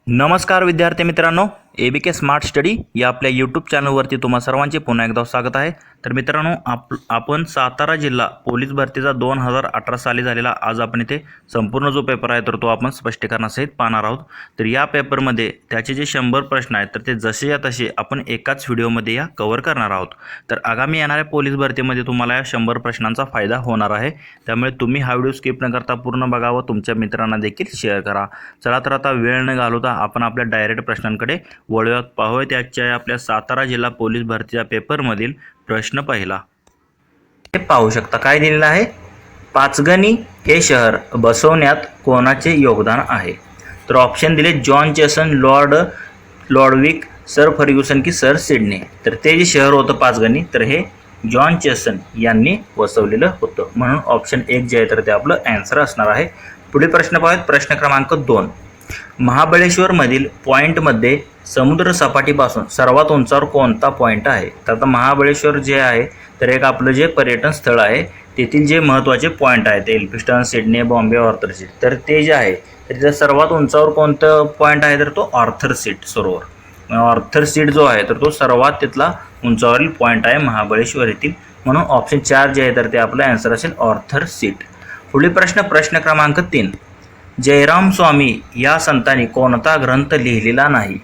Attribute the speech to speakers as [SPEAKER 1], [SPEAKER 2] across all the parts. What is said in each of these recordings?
[SPEAKER 1] नमस्कार विद्यार्थी मित्रांनो, ABK स्मार्ट स्टडी या आपल्या यूट्यूब चॅनलवरती तुम्हा सर्वांचे पुन्हा एकदा स्वागत आहे। तर मित्रांनो, आपण सातारा जिल्हा पोलीस भरतीचा 2018 साली झालेला आज आपण इथे संपूर्ण जो पेपर आहे तर तो आपण स्पष्टीकरणासहित पाहणार आहोत। तर या पेपरमध्ये त्याचे जे 100 प्रश्न आहेत तर ते जसे या तसे आपण एकाच व्हिडिओमध्ये या कव्हर करणार आहोत। तर आगामी येणाऱ्या पोलीस भरतीमध्ये तुम्हाला या 100 प्रश्नांचा फायदा होणार आहे, त्यामुळे तुम्ही हा व्हिडिओ स्किप न करता पूर्ण बघा व तुमच्या मित्रांना देखील शेअर करा। चला तर आता वेळ न घालवता आपण आपल्या डायरेक्ट प्रश्नांकडे वळूयात। पाहूया त्याच्या आपल्या सातारा जिल्हा पोलीस भरतीच्या पेपरमधील प्रश्न पहिला। हे पाहू शकता काय दिलेलं आहे, पाचगणी हे शहर बसवण्यात कोणाचे योगदान आहे? तर ऑप्शन दिले जॉन चेसन, लॉर्डविक, सर फर्ग्युसन की सर सिडनी। तर ते जे शहर होतं पाचगणी तर हे जॉन चेसन यांनी वसवलेलं होतं, म्हणून ऑप्शन 1 जे आहे तर ते आपलं आन्सर असणार आहे। पुढील प्रश्न पाहूयात, प्रश्न क्रमांक 2। महाबळेश्वरमधील पॉईंटमध्ये समुद्र सपाटीपासून सर्वात उंचावर कोणता पॉईंट आहे? तर आता महाबळेश्वर जे आहे तर एक आपलं जे पर्यटन स्थळ आहे तेथील जे महत्त्वाचे पॉईंट आहेत Elphinstone, Sydney, Bombay, Arthur Seat, तर ते जे आहे तर तिथं सर्वात उंचावर कोणतं पॉईंट आहे तर तो ऑर्थर सीट सरोवर। ऑर्थर सीट जो आहे तर तो सर्वात तिथला उंचावरील पॉईंट आहे महाबळेश्वर येथील, म्हणून ऑप्शन 4 जे आहे तर ते आपलं आन्सर असेल ऑर्थर सीट। पुढील प्रश्न क्रमांक 3। जयराम स्वामी या संतांनी कोणता ग्रंथ लिहिलेला नाही?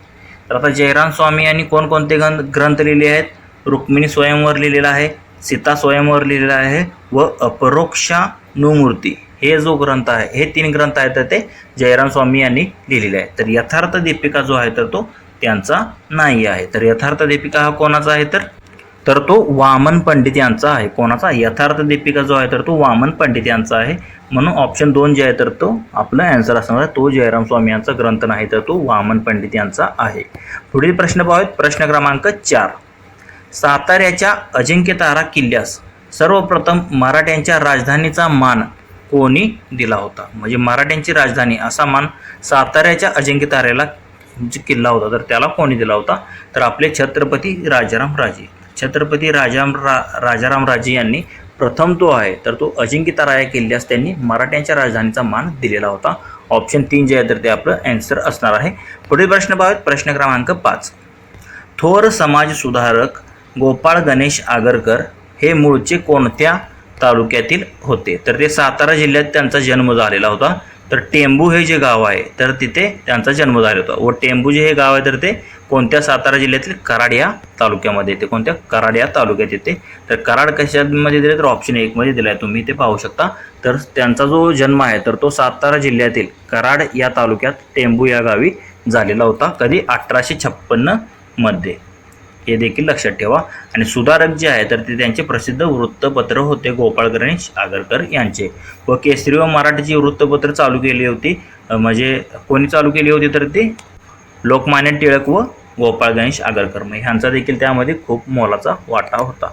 [SPEAKER 1] तर आता जयराम स्वामी यांनी कोणकोणते ग्रंथ लिहिले आहेत? रुक्मिणी स्वयंवर लिहिलेला आहे, सीता स्वयंवर लिहिलेला आहे व अपरोक्षानुमूर्ती हे जो ग्रंथ आहे, हे 3 ग्रंथ आहेत तर ते जयराम स्वामी यांनी लिहिलेले आहे। तर यथार्थ दीपिका जो आहे तर तो त्यांचा नाही आहे। तर यथार्थ दीपिका हा कोणाचा आहे तर तो वामन पंडित यांचा आहे। कोणाचा? यथार्थ दीपिका जो आहे तर तो वामन पंडित यांचा आहे, म्हणून ऑप्शन 2 जे आहे तर तो आपला आन्सर असणार आहे। तो जयराम स्वामी यांचा ग्रंथ नाही तर तो वामन पंडित यांचा आहे। पुढील प्रश्न पाहूयात, प्रश्न क्रमांक 4। साताऱ्याच्या अजिंक्यतारा किल्ल्यास सर्वप्रथम मराठ्यांच्या राजधानीचा मान कोणी दिला होता? म्हणजे मराठ्यांची राजधानी असा मान साताऱ्याच्या अजिंक्यताऱ्याला जो किल्ला होता तर त्याला कोणी दिला होता? तर आपले छत्रपती राजाराम राजे। छत्रपती राजाराम राजे यांनी प्रथम तो आहे तर तो अजिंक्यतारा या किल्ल्यास त्यांनी मराठ्यांच्या राजधानीचा मान दिलेला होता। ऑप्शन 3 जे आहे तर ते आपलं आन्सर असणार आहे। पुढील प्रश्न पाहूयात, प्रश्न क्रमांक 5। थोर समाज सुधारक गोपाळ गणेश आगरकर हे मूळचे कोणत्या तालुक्यातील होते? तर ते सातारा जिल्ह्यात त्यांचा जन्म झालेला होता। तर टेंबू हे जे गाव आहे तर तिथे त्यांचा जन्म झाला होता व टेंबू जे हे गाव आहे तर ते कोणत्या सातारा जिल्ह्यातील कराड या तालुक्यामध्ये येते। कोणत्या? कराड या तालुक्यात येते। तर कराड कशामध्ये दिले तर ऑप्शन 1 मध्ये दिला आहे, तुम्ही ते पाहू शकता। तर त्यांचा जो जन्म आहे तर तो सातारा जिल्ह्यातील कराड या तालुक्यात टेंबू या गावी झालेला होता। कधी? 1856 मध्ये, हे देखील लक्षात ठेवा। आणि सुधारक जे आहे तर ते त्यांचे प्रसिद्ध वृत्तपत्र होते गोपाळ गणेश आगरकर यांचे। व केसरी व मराठीची वृत्तपत्र चालू केली होती, म्हणजे कोणी चालू केली होती तर ते लोकमान्य टिळक व गोपाळ गणेश आगरकर, मग ह्यांचा देखील त्यामध्ये खूप मोलाचा वाटा होता।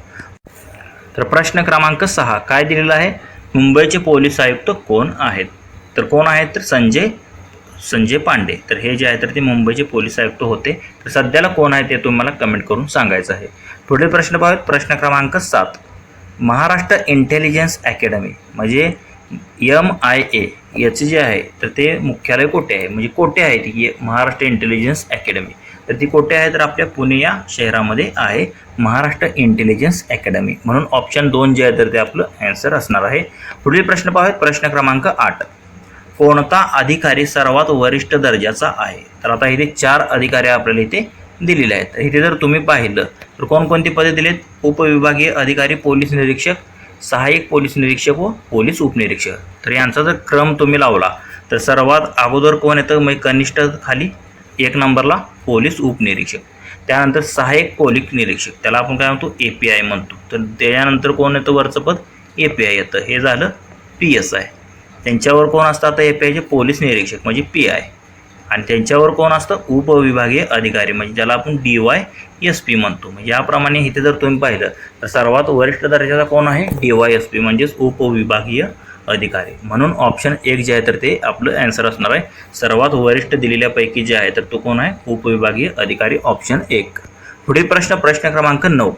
[SPEAKER 1] तर प्रश्न क्रमांक 6 काय दिलेला आहे? मुंबईचे पोलीस आयुक्त कोण आहेत? तर कोण आहेत तर संजय पांडे। तर हे जे आहे तर ते मुंबईचे पोलीस आयुक्त होते। तर सध्याला कोण आहे ते तुम्हाला कमेंट करून सांगायचं आहे। पुढील प्रश्न पाहूयात, प्रश्न क्रमांक 7। महाराष्ट्र इंटेलिजन्स अकॅडमी म्हणजे MIA याचे जे आहे तर ते मुख्यालय कोठे आहे? म्हणजे कोठे आहे ती महाराष्ट्र इंटेलिजन्स अकॅडमी? तर ती कोठे आहे तर आपल्या पुणे या शहरामध्ये आहे महाराष्ट्र इंटेलिजन्स अकॅडमी, म्हणून ऑप्शन 2 जे आहे तर ते आपलं आन्सर असणार आहे। पुढील प्रश्न पाहूयात, प्रश्न क्रमांक 8। कोणता अधिकारी सर्वात वरिष्ठ दर्जाचा आहे? तर आता इथे 4 अधिकारी आपल्याला इथे दिलेले आहेत। इथे जर तुम्ही पाहिलं तर कोणकोणती पदे दिलेत? उपविभागीय अधिकारी, पोलीस निरीक्षक, सहाय्यक पोलीस निरीक्षक व पोलीस उपनिरीक्षक। तर यांचा जर क्रम तुम्ही लावला तर सर्वात अगोदर कोण येतं? मग कनिष्ठ खाली 1 नंबरला पोलीस उपनिरीक्षक, त्यानंतर सहाय्यक पोलीस निरीक्षक, त्याला आपण काय म्हणतो API म्हणतो। तर त्यानंतर कोण येतं वरचं पद? API येतं, हे झालं PSI। त्यांच्यावर कोण असतं आता APIचे? पोलीस निरीक्षक म्हणजे PI, आणि त्यांच्यावर कोण असतं? उपविभागीय अधिकारी म्हणजे ज्याला आपण DYSP म्हणतो। म्हणजे याप्रमाणे इथे जर तुम्ही पाहिलं तर सर्वात वरिष्ठ दर्जाचा कोण आहे? DYSP म्हणजेच उपविभागीय अधिकारी, म्हणून ऑप्शन 1 जे आहे तर ते आपलं आन्सर असणार आहे। सर्वात वरिष्ठ दिलेल्यापैकी जे आहे तर तो कोण आहे? उपविभागीय अधिकारी, ऑप्शन 1। पुढील प्रश्न क्रमांक 9।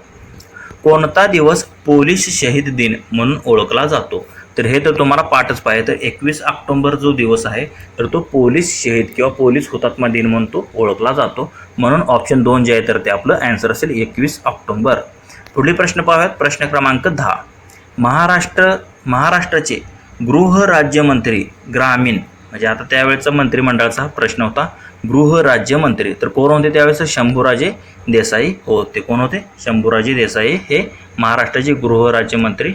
[SPEAKER 1] कोणता दिवस पोलीस शहीद दिन म्हणून ओळखला जातो? तर हे तर तुम्हाला पाठच पाहिजे. तर 21 ऑक्टोबर जो दिवस आहे तर तो पोलीस शहीद किंवा पोलीस हुतात्मा दिन म्हणून तो ओळखला जातो. म्हणून ऑप्शन 2 जे आहे तर ते आपलं आन्सर असेल 21 ऑक्टोबर. पुढील प्रश्न पाहूयात. प्रश्न क्रमांक 10. महाराष्ट्राचे गृहराज्यमंत्री ग्रामीण, म्हणजे आता त्यावेळेचा मंत्रिमंडळाचा हा प्रश्न होता, गृहराज्यमंत्री तर कोण होते त्यावेळेस? शंभूराजे देसाई होते. कोण होते? शंभूराजे देसाई हे महाराष्ट्राचे गृहराज्यमंत्री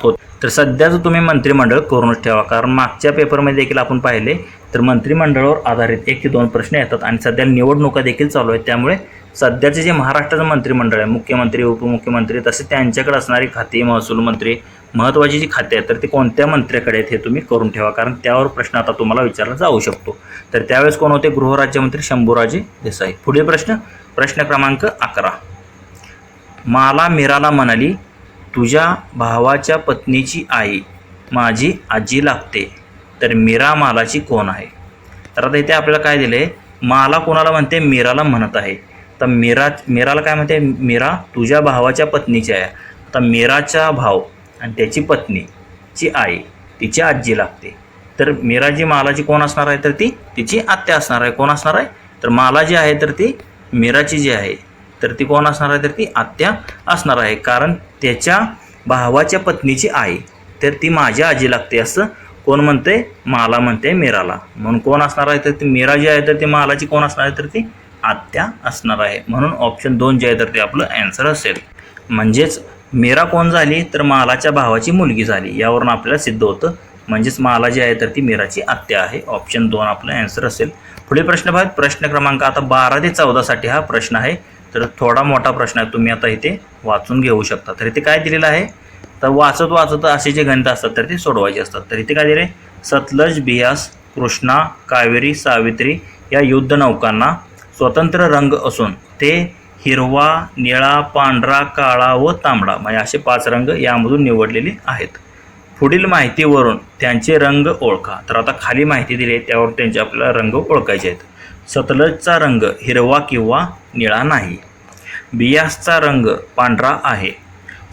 [SPEAKER 1] होते. तर सध्याचं तुम्ही मंत्रिमंडळ करूनच ठेवा, कारण मागच्या पेपरमध्ये देखील आपण पाहिले तर मंत्रिमंडळावर आधारित 1 ते 2 प्रश्न येतात आणि सध्या निवडणुका देखील चालू आहेत. त्यामुळे सध्याचे जे महाराष्ट्राचं मंत्रिमंडळ आहे, मुख्यमंत्री, उपमुख्यमंत्री, तसे त्यांच्याकडे असणारी खाती, महसूल मंत्री, महत्त्वाची जी खाते आहेत तर ते कोणत्या मंत्र्याकडे आहेत हे तुम्ही करून ठेवा, कारण त्यावर प्रश्न आता तुम्हाला विचारला जाऊ शकतो. तर त्यावेळेस कोण होते? गृहराज्यमंत्री शंभूराजे देसाई. पुढील प्रश्न क्रमांक 11. माला मीराला म्हणाली, तुझ्या भावाच्या पत्नीची आई माझी आजी लागते, तर मीरा मालाची कोण आहे? तर आता इथे आपल्याला काय दिले? माला कोणाला म्हणते? मीराला म्हणत आहे. तर मीराला काय म्हणते? मीरा तुझ्या भावाच्या पत्नीची आहे. आता मीराचा भाव आणि त्याची पत्नीची आई तिची आजी लागते, तर मीराजी मालाची कोण असणार आहे? तर ती तिची आत्या असणार आहे. कोण असणार आहे? तर माला जी आहे तर ती मीराची जी आहे तर ती कोण असणार आहे? तर ती आत्या असणार आहे, कारण त्याच्या भावाच्या पत्नीची आई तर ती माझ्या आजी लागते असं कोण म्हणते? माला म्हणते मीराला. म्हणून कोण असणार आहे? तर ती मीरा जी आहे तर ती मालाची कोण असणार आहे? तर ती आत्या असणार आहे. म्हणून ऑप्शन 2 जे आहे तर ते आपलं आन्सर असेल. म्हणजेच मीरा कोण झाली? तर मालाच्या भावाची मुलगी झाली. यावरून आपल्याला सिद्ध होतं, म्हणजेच माला जी आहे तर ती मीराची आत्या आहे. ऑप्शन 2 आपलं आन्सर असेल. पुढील प्रश्न पाहत. प्रश्न क्रमांक आता 12 ते 14 साठी हा प्रश्न आहे. तर थोडा मोठा प्रश्न आहे, तुम्ही आता इथे वाचून घेऊ शकता. तर इथे काय दिलेलं आहे? तर वाचत असे जे गणित असतात तर ते सोडवायचे असतात. तर इथे काय दिले? सतलज, बियास, कृष्णा, कावेरी, सावित्री या युद्ध नौकांना स्वतंत्र रंग असून ते हिरवा, निळा, पांढरा, काळा व तांबडा म्हणजे असे 5 रंग यामधून निवडलेले आहेत. पुढील माहितीवरून त्यांचे रंग ओळखा. तर आता खाली माहिती दिली आहे त्यावर त्यांचे आपल्याला रंग ओळखायचे आहेत. सतलजचा रंग हिरवा किंवा निळा नाही. बियासचा रंग पांढरा आहे.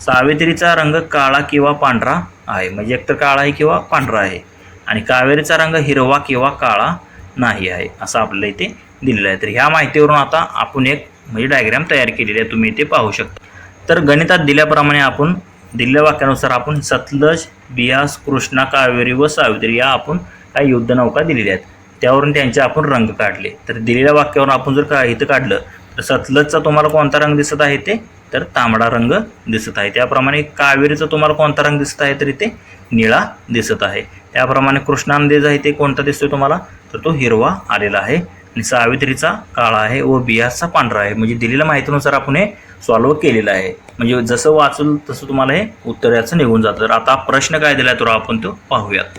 [SPEAKER 1] सावित्रीचा रंग काळा किंवा पांढरा आहे, म्हणजे एकतर काळा आहे किंवा पांढरा आहे. आणि कावेरीचा रंग हिरवा किंवा काळा नाही आहे असं आपल्याला इथे दिलेलं आहे. तर ह्या माहितीवरून आता आपण एक म्हणजे डायग्राम तयार केलेली आहे, तुम्ही इथे पाहू शकता. तर गणितात दिल्याप्रमाणे आपण दिलेल्या वाक्यानुसार आपण सतलज, बियास, कृष्णा, कावेरी व सावित्री या आपण काही युद्धनौका दिलेल्या आहेत, त्यावरून त्यांचे आपण रंग काढले. तर दिलेल्या वाक्यावरून आपण जर इथं काढलं तर सतलजचा तुम्हाला कोणता रंग दिसत आहे? ते तर तांबडा रंग दिसत आहे. त्याप्रमाणे कावेरीचा तुम्हाला कोणता रंग दिसत आहे? तर इथे निळा दिसत आहे. त्याप्रमाणे कृष्णा नदीचा इथे कोणता दिसतोय तुम्हाला? तर तो हिरवा आलेला आहे. आणि सावित्रीचा काळा आहे व बियासचा पांढरा आहे. म्हणजे दिलेल्या माहितीनुसार आपण हे सॉल्व्ह केलेलं आहे. म्हणजे जसं वाचलं तसं तुम्हाला हे उत्तर याचं निघून जातं. तर आता प्रश्न काय दिला तर आपण तो पाहूयात.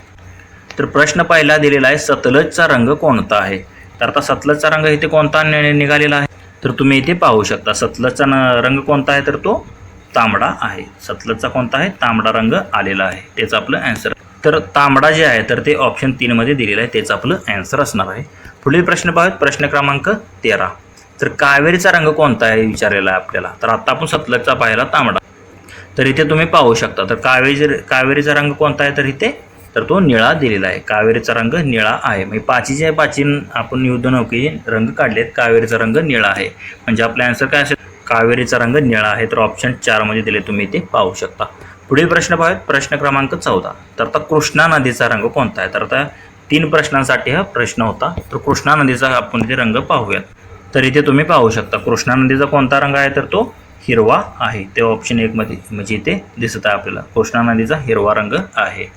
[SPEAKER 1] तर प्रश्न पहिला दिलेला आहे, सतलजचा रंग कोणता आहे? तर आता सतलजचा रंग इथे कोणता निघालेला आहे? तर तुम्ही इथे पाहू शकता. सतलजचा रंग कोणता आहे? तर तो तांबडा आहे. सतलजचा कोणता आहे? तांबडा रंग आलेला आहे. तेच आपलं आन्सर. तर तांबडा जे आहे तर ते ऑप्शन 3 मध्ये दिलेलं आहे, तेच आपलं आन्सर असणार आहे. पुढील प्रश्न पाहूयात. प्रश्न क्रमांक 13. तर कावेरीचा रंग कोणता आहे विचारलेला आहे आपल्याला. तर आता आपण सतलजचा पाहिला तांबडा, तर इथे तुम्ही पाहू शकता. तर कावेरीचा रंग कोणता आहे? तर इथे तर तो निळा दिलेला आहे. कावेरीचा रंग निळा आहे. म्हणजे पाचीचे आपण युद्धनौकेचे रंग काढलेत. कावेरीचा रंग निळा आहे. म्हणजे आपला आन्सर काय असेल? कावेरीचा रंग निळा आहे. तर ऑप्शन 4 मध्ये दिले, तुम्ही इथे पाहू शकता. पुढील प्रश्न पाहूयात. प्रश्न क्रमांक 14. तर आता कृष्णा नदीचा रंग कोणता आहे? तर आता 3 प्रश्नांसाठी हा प्रश्न होता. तर कृष्णा नदीचा आपण इथे रंग पाहूयात. तर इथे तुम्ही पाहू शकता कृष्णा नदीचा कोणता रंग आहे? तर तो हिरवा आहे. ते ऑप्शन 1 मध्ये म्हणजे इथे दिसत आहे आपल्याला. कृष्णा नदीचा हिरवा रंग आहे.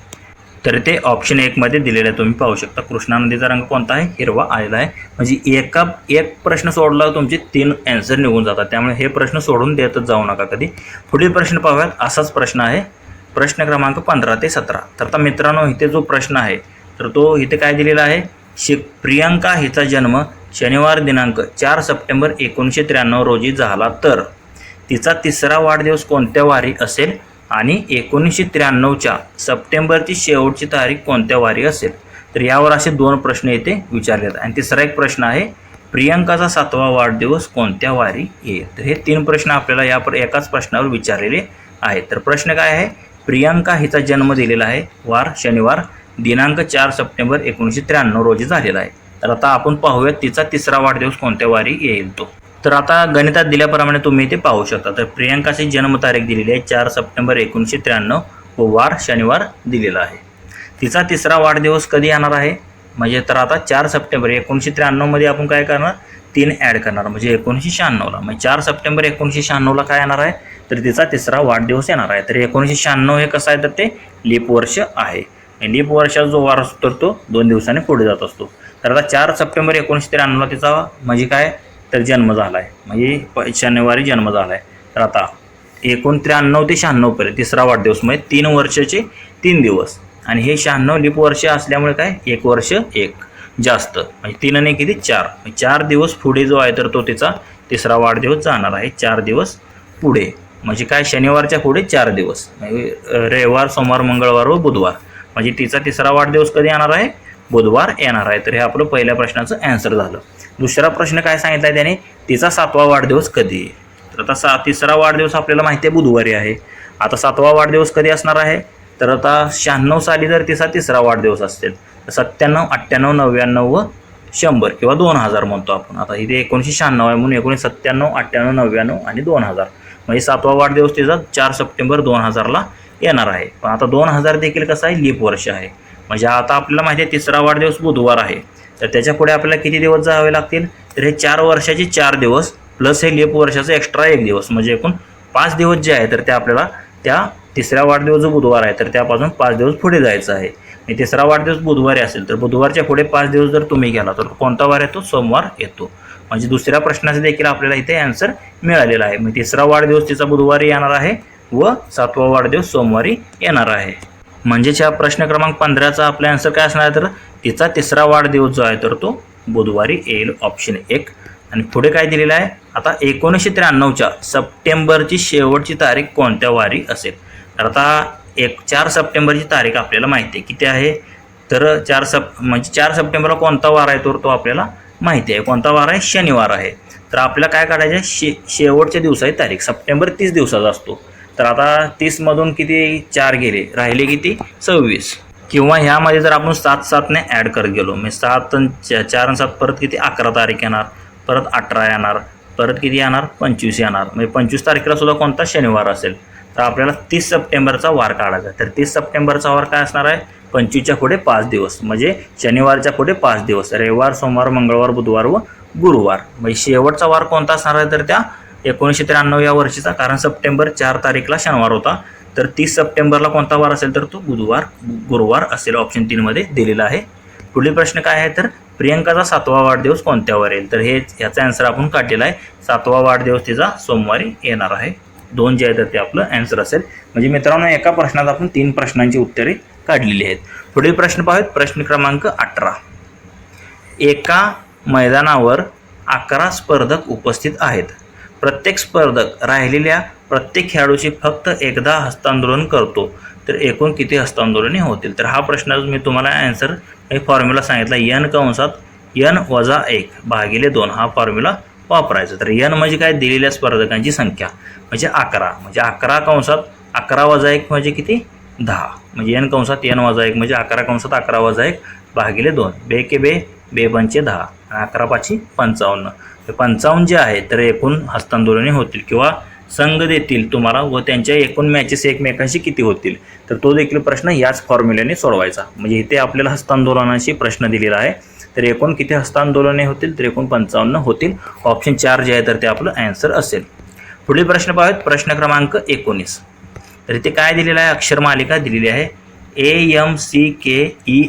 [SPEAKER 1] तर ते ऑप्शन 1 मध्ये दिलेलं आहे, तुम्ही पाहू शकता. कृष्णा नदीचा रंग कोणता आहे? हिरवा आलेला आहे. म्हणजे एक प्रश्न सोडला तुमचे 3 आन्सर निघून जातात. त्यामुळे हे प्रश्न सोडून देतच जाऊ नका कधी. पुढील प्रश्न पाहूयात. असाच प्रश्न आहे प्रश्न क्रमांक 15 ते 17. तर आता मित्रांनो इथे जो प्रश्न आहे तर तो इथे काय दिलेला आहे? प्रियंका हिचा जन्म शनिवार दिनांक 4 सप्टेंबर 1993 रोजी झाला, तर तिचा 3रा वाढदिवस कोणत्या वारी असेल आणि 1993च्या सप्टेंबरची शेवटची तारीख कोणत्या वारी असेल? तर यावर असे 2 प्रश्न इथे विचारलेत. आणि तिसरा एक प्रश्न आहे, प्रियंकाचा 7वा वाढदिवस कोणत्या वारी येईल? तर हे 3 प्रश्न आपल्याला एकाच प्रश्नावर विचारलेले आहेत. तर प्रश्न काय आहे? प्रियांका हिचा जन्म दिलेला आहे वार शनिवार, दिनांक 4 सप्टेंबर 1993 रोजी झालेला आहे. तर आता आपण पाहूयात तिचा तिसरा वाढदिवस कोणत्या वारी येईल तो. तर आता गणितात दिल्याप्रमाणे तुम्ही इथे पाहू शकता. तर प्रियांकाची जन्मतारीख दिलेली आहे 4 सप्टेंबर 1993 व वार शनिवार दिलेला आहे. तिचा तिसरा वाढदिवस कधी येणार आहे म्हणजे तर आता 4 सप्टेंबर 1993 मध्ये आपण काय करणार 3 ॲड करणार म्हणजे 1996ला. म्हणजे 4 सप्टेंबर 1996ला काय येणार आहे तर तिचा तिसरा वाढदिवस येणार आहे. तर 1996 हे कसं आहे तर ते लीप वर्ष आहे. लीप वर्षाचा जो वार असतो तो 2 दिवसांनी पुढे जात असतो. तर आता 4 सप्टेंबर 1993ला तिचा म्हणजे काय तर जन्म झाला आहे म्हणजे शनिवारी जन्म झाला आहे. तर आता 1993 ते 96 पर्यंत तिसरा वाढदिवस म्हणजे 3 वर्षाचे 3 दिवस आणि हे 96 लीप वर्ष असल्यामुळे काय 1 वर्ष 1 जास्त म्हणजे 3 आणि किती 4 4 दिवस पुढे जो आहे तर तो तिचा तिसरा वाढदिवस जाणार आहे. 4 दिवस पुढे म्हणजे काय शनिवारच्या पुढे 4 दिवस म्हणजे रविवार सोमवार मंगळवार व बुधवार म्हणजे तिचा तिसरा वाढदिवस कधी येणार आहे बुधवार येणार आहे. तर हे आपलं पहिल्या प्रश्नाचं ॲन्सर झालं. दुसरा प्रश्न काय सांगितला आहे त्याने तिचा 7वा वाढदिवस कधी. तर आता तिसरा वाढदिवस आपल्याला माहिती आहे बुधवारी आहे. आता 7वा वाढदिवस कधी असणार आहे तर आता 96 साली जर तिचा तिसरा वाढदिवस असेल तर 97 98 99 व 100 किंवा 2000 म्हणतो आपण. आता इथे 1996 आहे म्हणून 1997 98 99 आणि 2000 म्हणजे 7वा वाढदिवस तिचा 4 सप्टेंबर 2000ला येणार आहे. पण आता 2000 देखील कसं आहे लीप वर्ष आहे म्हणजे आता आपल्याला माहिती आहे तिसरा वाढदिवस बुधवार आहे. तर त्याच्या पुढे आपल्याला किती दिवस जावे लागतील तर हे 4 वर्षाचे 4 दिवस प्लस हे लीप वर्षाचं एक्स्ट्रा 1 दिवस म्हणजे एकूण 5 दिवस जे आहे तर ते आपल्याला त्या तिसऱ्या वाढदिवस जो बुधवार आहे तर त्यापासून 5 दिवस पुढे जायचं आहे. आणि तिसरा वाढदिवस बुधवारी असेल तर बुधवारच्या पुढे 5 दिवस जर तुम्ही गेला तर कोणता वार येतो सोमवार येतो. म्हणजे दुसऱ्या प्रश्नाचे देखील आपल्याला इथे ॲन्सर मिळालेला आहे. म्हणजे तिसरा वाढदिवस तिचा बुधवारी येणार आहे व 7वा वाढदिवस सोमवारी येणार आहे. म्हणजेच या प्रश्न क्रमांक 15चा आपला ॲन्सर काय असणार आहे तर तिचा तिसरा वाढदिवस जो आहे तर तो बुधवारी येईल ऑप्शन 1. आणि पुढे काय दिलेलं आहे आता 1993च्या सप्टेंबरची शेवटची तारीख कोणत्या वारी असेल. तर आता 4 सप्टेंबरची तारीख आपल्याला माहिती आहे किती आहे तर 4 सप्टेंबरला कोणता वार आहे तर तो आपल्याला माहिती आहे. कोणता वार आहे शनिवार आहे. तर आपल्याला काय काढायचं आहे शेवटच्या दिवसाची तारीख. सप्टेंबर 30 दिवसाचा असतो. तर आता 30मधून किती 4 गेले राहिले किती 26 किंवा ह्यामध्ये जर आपण 7-7ने ॲड करत गेलो म्हणजे 7 आणि 4 आणि 7 परत किती 11 तारीख येणार परत 18 येणार परत किती येणार 25 येणार म्हणजे 25 तारखेला सुद्धा कोणता शनिवार असेल. तर आपल्याला 30 सप्टेंबरचा वार काढायचा. तर 30 सप्टेंबरचा वार काय असणार आहे 25च्या पुढे 5 दिवस म्हणजे शनिवारच्या पुढे 5 दिवस रविवार सोमवार मंगळवार बुधवार व गुरुवार. म्हणजे शेवटचा वार कोणता असणार आहे तर त्या 1993 या वर्षीचा कारण सप्टेंबर 4 तारीखला शनिवार होता. तर 30 सप्टेंबरला कोणता वार असेल तर तो गुरुवार असेल ऑप्शन 3 मध्ये दिलेला आहे. पुढील प्रश्न काय आहे तर प्रियंकाचा 7वा वाढदिवस कोणत्यावर येईल. तर याचा ॲन्सर आपण काढलेला आहे. 7वा वाढदिवस तिचा सोमवारी येणार आहे. 2 जे आहे तर ते आपलं ॲन्सर असेल. म्हणजे मित्रांनो एका प्रश्नात आपण 3 प्रश्नांची उत्तरे काढलेली आहेत. पुढील प्रश्न पाहूयात. प्रश्न क्रमांक 18. एका मैदानावर 11 स्पर्धक उपस्थित आहेत. प्रत्येक स्पर्धक राहिलेल्या प्रत्येक खेळाडूची फक्त एकदा हस्तांदोलन करतो तर एकूण किती हस्तांदोलने होतील. तर हा प्रश्न मी तुम्हाला ॲन्सर एक फॉर्म्युला सांगितला n-1 भागिले 2 हा फॉर्म्युला वापरायचा. तर n म्हणजे काय दिलेल्या स्पर्धकांची संख्या म्हणजे 11 म्हणजे 11 म्हणजे किती 10 म्हणजे n-1 म्हणजे 11 भागिले 2 बे के बे 5 10 आणि 11 5 55. 55 जे आहे तर एकूण हस्तांदोलने होतील किंवा संघ देतील तुम्हाला व त्यांच्या एकूण मॅचेस एकमेकांशी किती होतील तर तो देखील प्रश्न याच फॉर्म्युल्याने सोडवायचा. म्हणजे इथे आपल्याला हस्तांदोलनाशी प्रश्न दिलेला आहे. तर एकूण किती हस्तांदोलने होतील तर एकूण 55 होतील. ऑप्शन 4 जे आहे तर ते आपलं ॲन्सर असेल. पुढील प्रश्न पाहूयात. प्रश्न क्रमांक 19. तर इथे काय दिलेलं आहे अक्षर मालिका दिलेली आहे AMCKEIG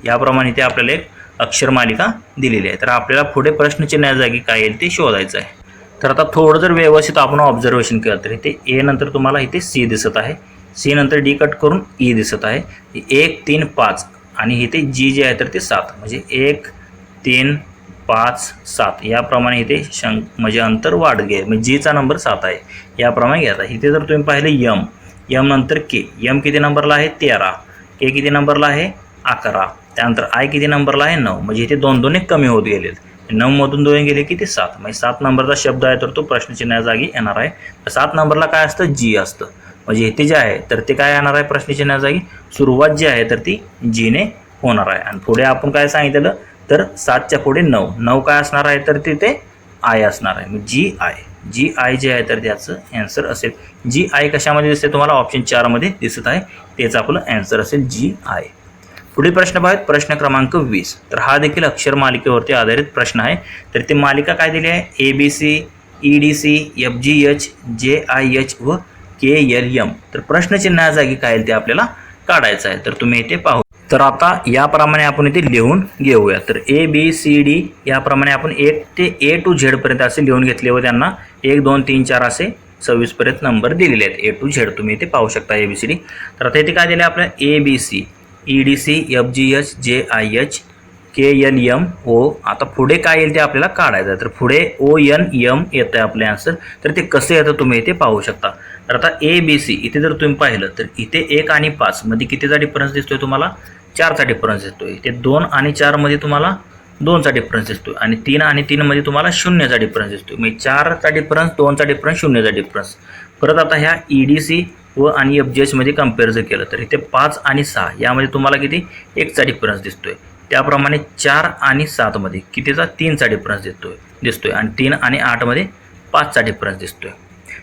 [SPEAKER 1] याप्रमाणे इथे आपल्याला एक अक्षर मालिका दिलेली आहे. तर आपल्याला पुढे प्रश्नचिन्ह जागी काय येईल ते शोधायचं आहे. तर आता थोडं जर व्यवस्थित आपण ऑब्झर्वेशन केलं तर इथे ए नंतर तुम्हाला इथे C दिसत आहे. C नंतर D कट करून E दिसत आहे. 1 3 5 आणि इथे G जे आहे तर ते 7 म्हणजे 1 3 5 7 याप्रमाणे इथे म्हणजे अंतर वाढत गेले म्हणजे Gचा नंबर 7 आहे याप्रमाणे घ्यायचा. इथे जर तुम्ही पाहिले M नंतर K किती नंबरला आहे 13 K किती नंबरला आहे 11 त्यानंतर I किती नंबरला आहे 9 म्हणजे इथे 2 कमी होत गेलेत. 9 मधून 2 गेले किती 7 म्हणजे 7 नंबरचा शब्द आहे तर तो प्रश्नचिन्ह जागी येणार आहे. तर 7 नंबरला काय असतं G असतं. म्हणजे इथे जे आहे तर ते काय येणार आहे प्रश्नचिन्हा जागी सुरुवात जी आहे तर ती जीने होणार आहे. आणि पुढे आपण काय सांगितलं तर 7च्या पुढे 9, 9 काय असणार आहे तर तिथे आय असणार आहे. मग जी आय जे आहे तर त्याचं ॲन्सर असेल. जी आय कशामध्ये दिसते तुम्हाला ऑप्शन 4 मध्ये दिसत आहे, तेच आपलं ॲन्सर असेल जी आय. पुढील प्रश्न पाहूयात, प्रश्न क्रमांक 20. तर हा देखील अक्षर मालिकेवरती आधारित प्रश्न आहे. तर ती मालिका काय दिली आहे ABC, EDC, FGH, JIH व KLM. तर प्रश्नचिन्हा जागी काय ते आपल्याला काढायचं आहे. तर तुम्ही इथे पाहू. तर आता याप्रमाणे आपण इथे लिहून घेऊया. तर ABCD याप्रमाणे आपण 1 ते A to Z पर्यंत असे लिहून घेतले व त्यांना 1 2 3 4 असे 26 पर्यंत नंबर दिलेले आहेत A to Z. तुम्ही इथे पाहू शकता ABCD. तर आता इथे काय दिले आपल्याला ABC, EDC, FGH, JIH, KLM O. आता पुढे काय येईल ते आपल्याला काढायचं आहे. तर पुढे ONM येतं आपले आन्सर. तर ते कसं येतं तुम्ही इथे पाहू शकता. तर आता ABC इथे जर तुम्ही पाहिलं तर इथे 1 आणि 5 मध्ये कितीचा डिफरन्स दिसतोय तुम्हाला 4चा डिफरन्स दिसतोय. इथे 2 आणि 4 मध्ये तुम्हाला 2चा डिफरन्स दिसतोय आणि 3 आणि 3 मध्ये तुम्हाला 0चा डिफरन्स दिसतोय. म्हणजे 4चा डिफरन्स, 2चा डिफरन्स, 0चा डिफरन्स. परत आता ह्या EDC व आणि FGH मध्ये कम्पेअर जर केलं तर इथे 5 आणि 6 यामध्ये तुम्हाला किती 1चा डिफरन्स दिसतोय. त्याप्रमाणे 4 आणि 7 मध्ये कितीचा 3चा डिफरन्स दिसतोय आणि 3 आणि 8 मध्ये 5चा डिफरन्स दिसतोय.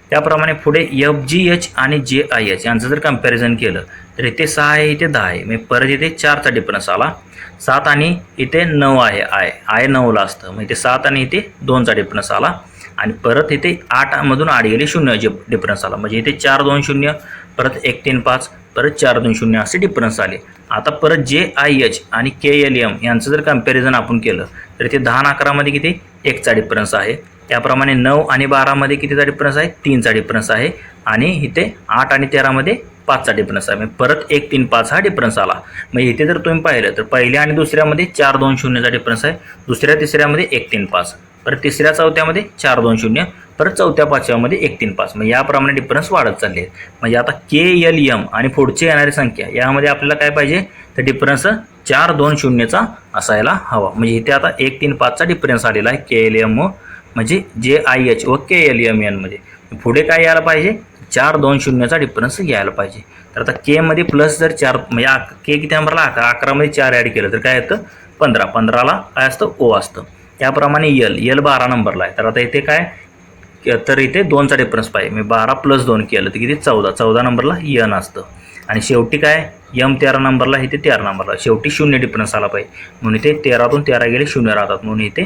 [SPEAKER 1] त्याप्रमाणे पुढे FGH आणि JIH यांचं जर कम्पॅरिझन केलं तर इथे 6 आहे, इथे 10 आहे. म्हणजे परत इथे 4चा डिफरन्स आला. 7 आणि इथे 9 आहे, आय 9ला असतं. मग इथे 7 आणि इथे 2चा डिफरन्स आला आणि परत इथे 8 मधून 8 गेले 0 डिफरन्स आला. म्हणजे इथे 4 2 0, परत 1 3 5, परत 4 2 0 असे डिफरन्स आले. आता परत JIH आणि KLM यांचं जर कम्पॅरिझन आपण केलं तर इथे 10 आणि 11 मध्ये किती 1चा डिफरन्स आहे. त्याप्रमाणे 9 आणि 12 मध्ये कितीचा डिफरन्स आहे 3चा डिफरन्स आहे आणि इथे 8 आणि 13 मध्ये 5चा डिफरन्स आहे. म्हणजे परत 1 3 5 हा डिफरन्स आला. मग इथे जर तुम्ही पाहिलं तर पहिल्या आणि दुसऱ्यामध्ये 4 2 0चा डिफरन्स आहे, दुसऱ्या तिसऱ्यामध्ये 1 3 5, परत तिसऱ्या चौथ्यामध्ये 4 2 0, परत चौथ्या पाचव्यामध्ये 1 3 5. मग याप्रमाणे डिफरन्स वाढत चालले आहेत. म्हणजे आता KLM आणि पुढची येणारी संख्या यामध्ये आपल्याला काय पाहिजे तर डिफरन्स 4 2 0चा असायला हवा. म्हणजे इथे आता 1 3 5चा डिफरन्स आलेला आहे KLM म्हणजे JIH व KLM यांमध्ये. पुढे काय यायला पाहिजे 4 2 0चा डिफरन्स यायला पाहिजे. तर आता K मध्ये प्लस जर 4 म्हणजे K किती नंबरला 11, 11 मध्ये 4 ॲड केलं तर काय येतं 15, 15ला काय असतं O असतं. त्याप्रमाणे L 12 नंबरला आहे. तर आता इथे काय तर इथे 2चा डिफरन्स पाहिजे. म्हणजे 12 + 2 केलं तर किती 14, 14 नंबरला N असतं. आणि शेवटी काय M 13 नंबरला, इथे 13 नंबरला शेवटी 0 डिफरन्स आला पाहिजे. म्हणून इथे 13तून 13 गेले 0 राहतात. म्हणून इथे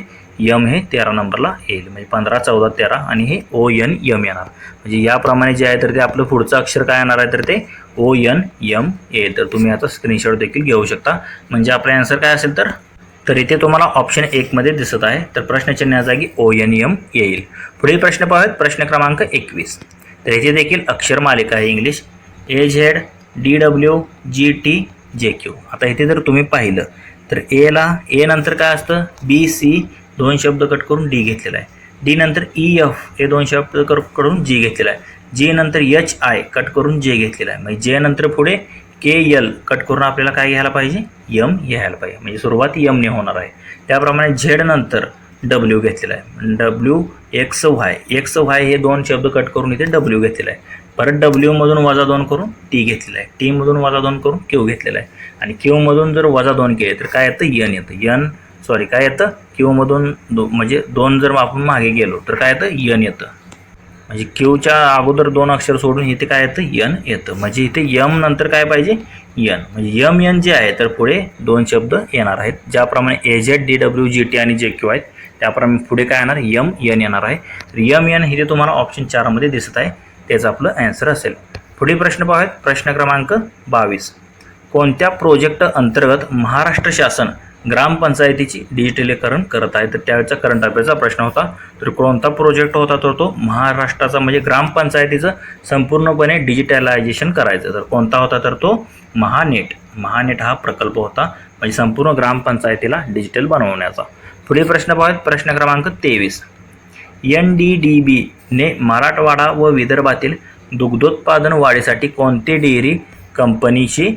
[SPEAKER 1] M हे 13 नंबरला येईल. म्हणजे 15 14 13 आणि हे ONM येणार. म्हणजे याप्रमाणे जे आहे तर ते आपलं पुढचं अक्षर काय येणार आहे तर ते ONM येईल. तर तुम्ही आता स्क्रीनशॉट देखील घेऊ शकता. म्हणजे आपला आन्सर काय असेल तर इथे तुम्हाला ऑप्शन 1 मध्ये दिसत आहे. तर प्रश्नचिन्हा जागी ONM येईल. पुढील प्रश्न पाहूयात, प्रश्न क्रमांक 21. तर इथे देखील अक्षर मालिका आहे English AZ DW GT JQ. आता इथे जर तुम्ही पाहिलं तर A नंतर काय असतं BC 2 शब्द कट करून D घेतलेला आहे. D नंतर EF हे 2 शब्द करून G घेतलेला आहे. G नंतर HI कट करून J घेतलेला आहे. म्हणजे J नंतर पुढे KL कट करून आपल्याला काय घ्यायला पाहिजे M घ्यायला पाहिजे. म्हणजे सुरुवात M ने होणार आहे. त्याप्रमाणे Z नंतर W घेतलेला आहे. W XY हे 2 शब्द कट करून इथे W घेतलेला आहे. परत W मधून -2 करून T घेतलेला आहे. T मधून -2 करून Q घेतलेला आहे. आणि Q मधून जर -2 केले तर काय येतं N येतं. काय येतं Q मधून म्हणजे 2 जर आपण मागे गेलो तर काय येतं N येतं. म्हणजे Qच्या अगोदर 2 अक्षर सोडून इथे काय येतं N येतं. म्हणजे इथे M नंतर काय पाहिजे N. म्हणजे MN जे आहे तर पुढे 2 शब्द येणार आहेत. ज्याप्रमाणे AZ DW GT आणि JQ आहेत त्याप्रमाणे पुढे काय येणार MN येणार आहे. तर MN हे तुम्हाला ऑप्शन 4 मध्ये दिसत आहे, तेच आपलं आन्सर असेल. पुढील प्रश्न पाहूयात, प्रश्न क्रमांक 22. कोणत्या प्रोजेक्ट अंतर्गत महाराष्ट्र शासन ग्रामपंचायतीची डिजिटलीकरण करत आहे. तर त्यावेळेचा करंट अफेअरचा प्रश्न होता. तर कोणता प्रोजेक्ट होता तर तो महाराष्ट्राचा म्हणजे ग्रामपंचायतीचं संपूर्णपणे डिजिटलायझेशन करायचं. तर कोणता होता तर तो महानेट हा प्रकल्प होता. म्हणजे संपूर्ण ग्रामपंचायतीला डिजिटल बनवण्याचा. पुढील प्रश्न पाहूयात, प्रश्न क्रमांक 23. NDDB ने मराठवाडा व विदर्भातील दुग्धोत्पादन वाढीसाठी कोणते डेअरी कंपनीशी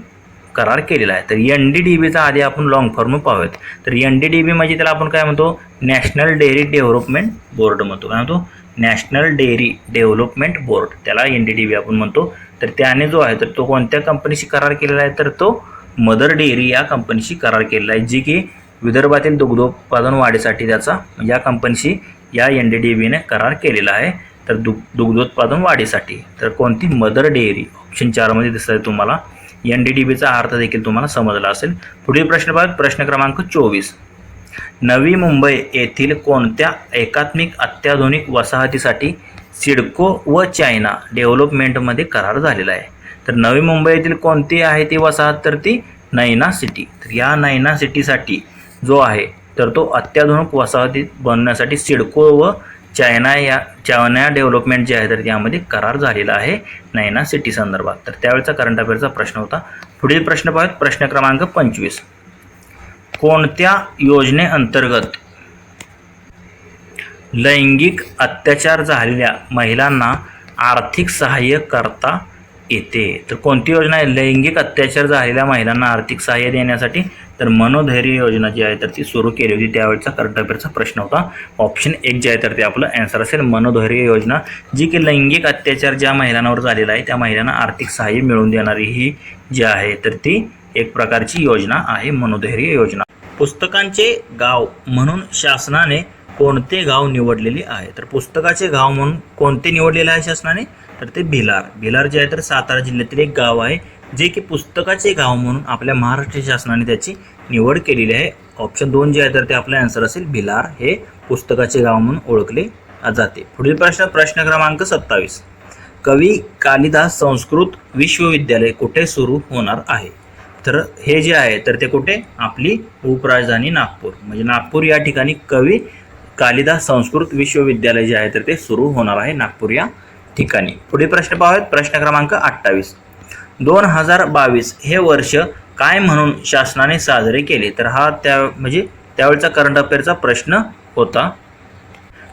[SPEAKER 1] करार केलेला आहे. तर NDDBचा आधी आपण लॉंग फॉर्म पाहूयात. तर NDDB म्हणजे त्याला आपण काय म्हणतो नॅशनल डेअरी डेव्हलपमेंट बोर्ड म्हणतो. काय म्हणतो नॅशनल डेअरी डेव्हलपमेंट बोर्ड, त्याला NDDB आपण म्हणतो. तर त्याने जो आहे तर तो कोणत्या कंपनीशी करार केलेला आहे तर तो मदर डेअरी या कंपनीशी करार केलेला आहे, जी की विदर्भातील दुग्धोत्पादन वाढीसाठी त्याचा या कंपनीशी या NDDBने करार केलेला आहे. तर दुग्धोत्पादन वाढीसाठी तर कोणती मदर डेअरी, ऑप्शन 4 मध्ये दिसत आहे तुम्हाला. NDDBचा अर्थ देखील तुम्हाला समजला असेल. पुढील प्रश्न बघा, प्रश्न क्रमांक 24. नवी मुंबई येथील कोणत्या एकात्मिक अत्याधुनिक वसाहतीसाठी सिडको व चायना डेव्हलपमेंटमध्ये करार झालेला आहे? तर नवी मुंबई येथील कोणती आहे ती वसाहत तर ती नैना सिटी. तर या नैना सिटीसाठी जो आहे तर तो अत्याधुनिक वसाहती बनवण्यासाठी सिडको व चायना डेव्हलपमेंट जे आहे तर त्यामध्ये करार झालेला आहे नैना सिटी संदर्भात. तर त्यावेळेचा करंट अफेअरचा प्रश्न होता. पुढील प्रश्न पाहूयात, प्रश्न क्रमांक 25. कोणत्या योजनेअंतर्गत लैंगिक अत्याचार झालेल्या महिलांना आर्थिक सहाय्य करता येते? तर कोणती योजना आहे लैंगिक अत्याचार झालेल्या महिलांना आर्थिक सहाय्य देण्यासाठी? तर मनोधैर्य योजना जी आहे तर ती सुरू केली होती. त्यावेळेचा करंट अफेअरचा प्रश्न होता. ऑप्शन 1 जे आहे तर ते आपलं आन्सर असेल मनोधैर्य योजना, जी की लैंगिक अत्याचार ज्या महिलांवर झालेला आहे त्या महिलांना आर्थिक सहाय्य मिळवून देणारी ही जी आहे तर ती एक प्रकारची योजना आहे मनोधैर्य योजना. पुस्तकांचे गाव म्हणून शासनाने कोणते गाव निवडलेले आहे? तर पुस्तकाचे गाव म्हणून कोणते निवडलेले आहे शासनाने? तर ते भिलार. भिलार जे आहे तर सातारा जिल्ह्यातील एक गाव आहे, जे की पुस्तकाचे गाव म्हणून आपल्या महाराष्ट्र शासनाने त्याची निवड केलेली आहे. ऑप्शन 2 जे आहे तर ते आपलं आन्सर असेल भिलार हे पुस्तकाचे गाव म्हणून ओळखले जाते. पुढील प्रश्न, प्रश्न क्रमांक 27. कवी कालिदास संस्कृत विश्वविद्यालय कुठे सुरू होणार आहे? तर हे जे आहे तर ते कुठे? आपली उपराजधानी नागपूर, म्हणजे नागपूर या ठिकाणी कवी कालिदास संस्कृत विश्वविद्यालय जे आहे तर ते सुरू होणार आहे नागपूर या ठिकाणी. पुढील प्रश्न पाहूयात, प्रश्न क्रमांक 28. 2022 हे वर्ष काय म्हणून शासनाने साजरे केले? तर हा त्यावेळेचा करंट अफेअरचा प्रश्न होता.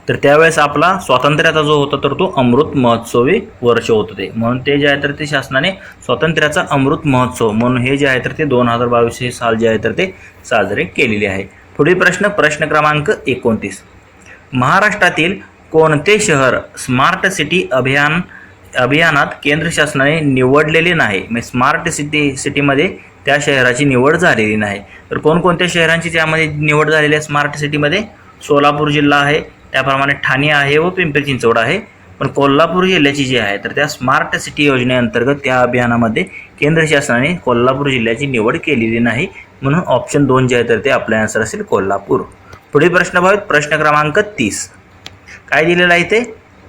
[SPEAKER 1] तर त्यावेळेस आपला स्वातंत्र्याचा जो होता तर तो अमृत महोत्सवी वर्ष होतं ते, म्हणून ते जे आहे तर ते शासनाने स्वातंत्र्याचा अमृत महोत्सव म्हणून हे जे आहे तर ते 2022 हे साल जे आहे तर ते साजरे केलेले आहे. पुढील प्रश्न, प्रश्न क्रमांक 29. महाराष्ट्रातील कोणते शहर स्मार्ट सिटी अभियानात केंद्र शासनाने निवडलेले नाही? म्हणजे स्मार्ट सिटीमध्ये त्या शहराची निवड झालेली नाही. तर कोणकोणत्या शहरांची त्यामध्ये निवड झालेली आहे स्मार्ट सिटीमध्ये? सोलापूर जिल्हा आहे, त्याप्रमाणे ठाणे आहे व पिंपरी चिंचवड आहे. पण कोल्हापूर जिल्ह्याची जी आहे तर त्या स्मार्ट सिटी योजनेअंतर्गत त्या अभियानामध्ये केंद्र शासनाने कोल्हापूर जिल्ह्याची निवड केलेली नाही, म्हणून ऑप्शन 2 जे आहे तर ते आपलं आन्सर असेल कोल्हापूर. पुढील प्रश्न पाहूयात, प्रश्न क्रमांक 30. काय दिलेलं आहे ते?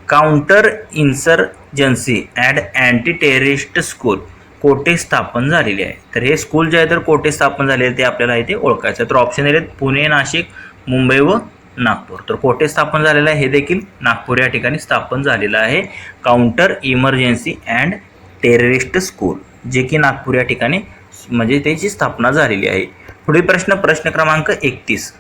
[SPEAKER 1] Counter insurgency and anti terrorist school कोठे स्थापन झालेली आहे? तर हे स्कूल जे आहे तर कोठे स्थापन झालेले ते आपल्याला इथे ओळखायचं. तर ऑप्शन दिले पुणे, नाशिक, मुंबई व नागपूर. तर कोठे स्थापन झालेलं आहे? हे देखील नागपूर या ठिकाणी स्थापन झालेलं आहे counter emergency and terrorist school, जे की नागपूर या ठिकाणी म्हणजे त्याची स्थापना झालेली आहे. पुढील प्रश्न, प्रश्न क्रमांक 31.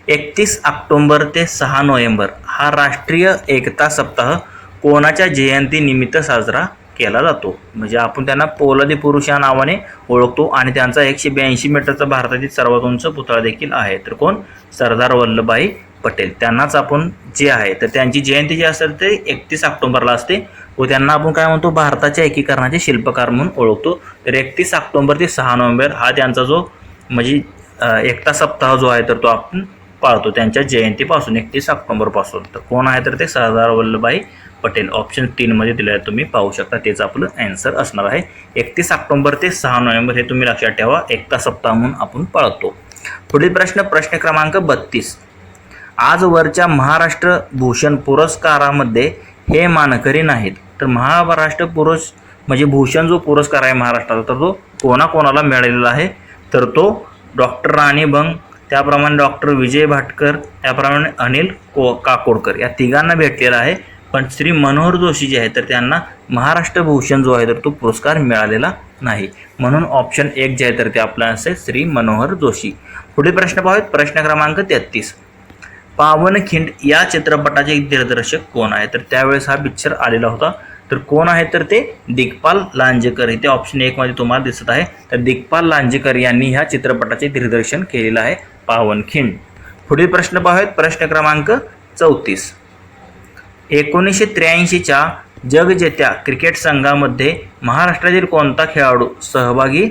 [SPEAKER 1] 31 ऑक्टोबर ते 6 नोव्हेंबर हा राष्ट्रीय एकता सप्ताह कोणाच्या जयंतीनिमित्त साजरा केला जातो? म्हणजे आपण त्यांना पोलादी पुरुष या नावाने ओळखतो आणि त्यांचा 182 मीटरचा भारतातील सर्वात उंच पुतळा देखील आहे. तर कोण? सरदार वल्लभभाई पटेल. त्यांनाच आपण जे आहे तर त्यांची जयंती जी असते ते 31 ऑक्टोबरला असते व त्यांना आपण काय म्हणतो? भारताच्या एकीकरणाचे शिल्पकार म्हणून ओळखतो. तर 31 ऑक्टोबर ते 6 नोव्हेंबर हा त्यांचा जो म्हणजे एकता सप्ताह जो आहे तर तो आपण पाळतो त्यांच्या जयंतीपासून 31 ऑक्टोबरपासून. तर कोण आहे तर ते सरदार वल्लभभाई पटेल. ऑप्शन 3 मध्ये दिलं आहे, तुम्ही पाहू शकता, तेच आपलं आन्सर असणार आहे. 31 ऑक्टोबर ते 6 नोव्हेंबर हे तुम्ही लक्षात ठेवा, एकता सप्ताह म्हणून आपण पाळतो. पुढील प्रश्न, प्रश्न क्रमांक 32. आजवरच्या महाराष्ट्र भूषण पुरस्कारामध्ये हे मानकरी नाहीत. तर महाराष्ट्र म्हणजे भूषण जो पुरस्कार आहे महाराष्ट्राचा तर तो कोणाकोणाला मिळालेला आहे? तर तो डॉक्टर राणी बंग, त्याप्रमाणे डॉक्टर विजय भाटकर, त्याप्रमाणे अनिल काकोडकर या तिघांना भेटलेला आहे. पण श्री मनोहर जोशी जे आहे तर त्यांना महाराष्ट्र भूषण जो आहे तर तो पुरस्कार मिळालेला नाही, म्हणून ऑप्शन 1 जे आहे तर ते आपलं असेल श्री मनोहर जोशी. पुढील प्रश्न पाहूयात, प्रश्न क्रमांक 33. पावनखिंड या चित्रपटाचे दिग्दर्शक कोण आहे? तर त्यावेळेस हा पिक्चर आलेला होता. तर कोण आहे तर ते दिग्पाल लांजेकर. इथे ऑप्शन 1 मध्ये तुम्हाला दिसत आहे. तर दिग्पाल लांजेकर यांनी ह्या चित्रपटाचे दिग्दर्शन केलेलं आहे पावनखिंड. पुढील प्रश्न पाहूयात, प्रश्न क्रमांक 34. 1983च्या जगजेत्या क्रिकेट संघामध्ये महाराष्ट्रातील कोणता खेळाडू सहभागी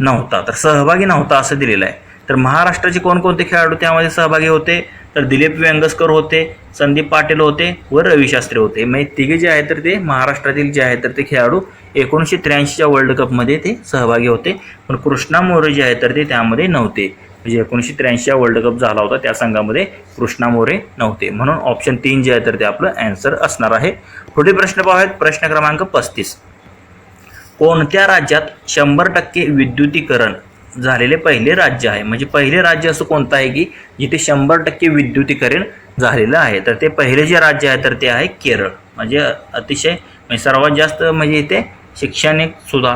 [SPEAKER 1] नव्हता? तर सहभागी नव्हता असं दिलेलं आहे. तर महाराष्ट्राचे कोणकोणते खेळाडू त्यामध्ये सहभागी होते? तर दिलीप वेंगसकर होते, संदीप पाटील होते व रवी शास्त्री होते. म्हणजे तिघे जे आहेत तर ते महाराष्ट्रातील जे आहेत तर ते खेळाडू 1983च्या वर्ल्ड कपमध्ये ते सहभागी होते. पण कृष्णा मोरे जे आहेत तर ते त्यामध्ये नव्हते. म्हणजे 1983च्या वर्ल्ड कप झाला होता त्या संघामध्ये कृष्णा मोरे नव्हते. म्हणून ऑप्शन 3 जे आहे तर ते आपलं आन्सर असणार आहे. पुढील प्रश्न पाहूयात. प्रश्न क्रमांक 35. कोणत्या राज्यात 100% विद्युतीकरण झालेले पहिले राज्य आहे? म्हणजे पहिले राज्य असं कोणतं आहे की जिथे 100% विद्युतीकरण झालेलं आहे? तर ते पहिले जे राज्य आहे तर ते आहे केरळ. म्हणजे अतिशय म्हणजे सर्वात जास्त म्हणजे इथे शैक्षणिक सुद्धा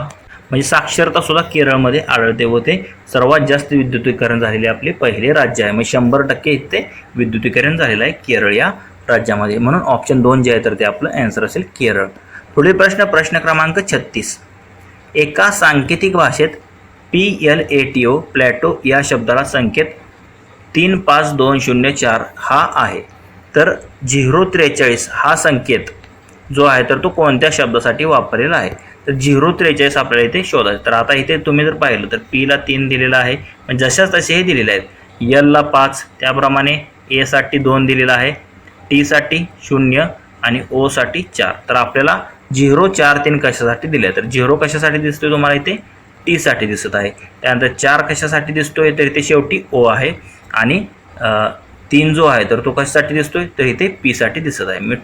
[SPEAKER 1] म्हणजे साक्षरता सुद्धा केरळमध्ये आढळते व ते सर्वात जास्त विद्युतीकरण झालेले आपले पहिले राज्य आहे. म्हणजे 100% इथे विद्युतीकरण झालेलं आहे केरळ या राज्यामध्ये. म्हणून ऑप्शन 2 जे आहे तर ते आपलं आन्सर असेल केरळ. पुढील प्रश्न क्रमांक 36. एका सांकेतिक भाषेत PLATO प्लॅटो या शब्दाला संकेत 35204 हा आहे. तर 043 हा संकेत जो आहे तर तो कोणत्या शब्दासाठी वापरलेला आहे? तर 043 आपल्याला इथे शोधायचं. तर आता इथे तुम्ही जर पाहिलं तर Pला 3 दिलेला आहे, पण जशाच तसे हे दिलेले आहेत. Lला 5, त्याप्रमाणे A साठी 2 दिलेला आहे, T साठी 0 आणि O साठी 4. तर आपल्याला 043 कशासाठी दिले? तर 0 कशासाठी दिसतोय तुम्हाला इथे? T साठी दिसत आहे. त्यानंतर 4 कशासाठी दिसतोय? तर इथे शेवटी O आहे आणि 3 जो आहे तर तो कशासाठी दिसतोय? तर इथे P साठी दिसत आहे. मी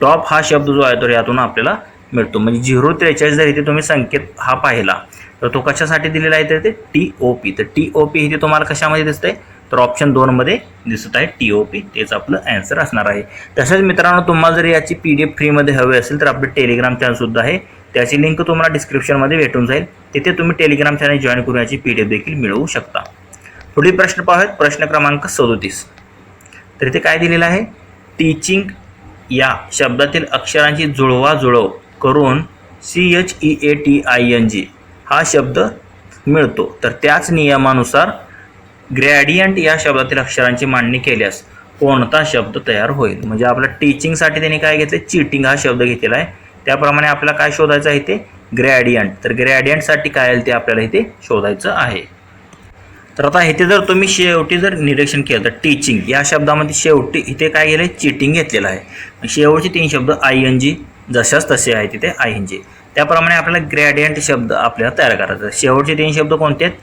[SPEAKER 1] टॉप हा शब्द जो आहे तर यातून आपल्याला मिळतो. म्हणजे 043 जर इथे तुम्ही संकेत हा पाहिला तर तो कशासाठी दिलेला आहे? तर ते TOP. तर TOP इथे तुम्हाला कशामध्ये दिसतंय? तर ऑप्शन 2 मध्ये दिसत आहे TOP. तेच आपलं आन्सर असणार आहे. तसंच मित्रांनो तुम्हाला जर याची PDF फ्रीमध्ये हवी असेल तर आपलं टेलिग्राम चॅनलसुद्धा आहे. त्याची लिंक तुम्हाला डिस्क्रिप्शनमध्ये भेटून जाईल. तिथे तुम्ही टेलिग्राम चॅनल जॉईन करून याची PDF देखील मिळवू शकता. पुढील प्रश्न पाहूयात. प्रश्न क्रमांक 37. तर इथे काय दिलेलं आहे? टीचिंग या शब्दातील अक्षरांची जुळवाजुळव करून CHEATING हा शब्द मिळतो. तर त्याच नियमानुसार ग्रॅडियंट या शब्दातील अक्षरांची मांडणी केल्यास कोणता शब्द तयार होईल? म्हणजे आपल्या टीचिंगसाठी त्यांनी काय घेतले? चीटिंग हा शब्द घेतलेला आहे. त्याप्रमाणे आपल्याला काय शोधायचं आहे इथे? ग्रॅडियंट. तर ग्रॅडियंटसाठी काय आहे ते आपल्याला इथे शोधायचं आहे. तर आता इथे जर तुम्ही शेवटी जर निरीक्षण केलं तर टीचिंग या शब्दामध्ये शेवटी इथे काय गेलं? चीटिंग घेतलेलं आहे. शेवटचे 3 शब्द ING जशाच तसे आहे तिथे ING. त्याप्रमाणे आपल्याला ग्रॅडियंट शब्द आपल्याला तयार करायचा. शेवटचे 3 शब्द कोणते आहेत?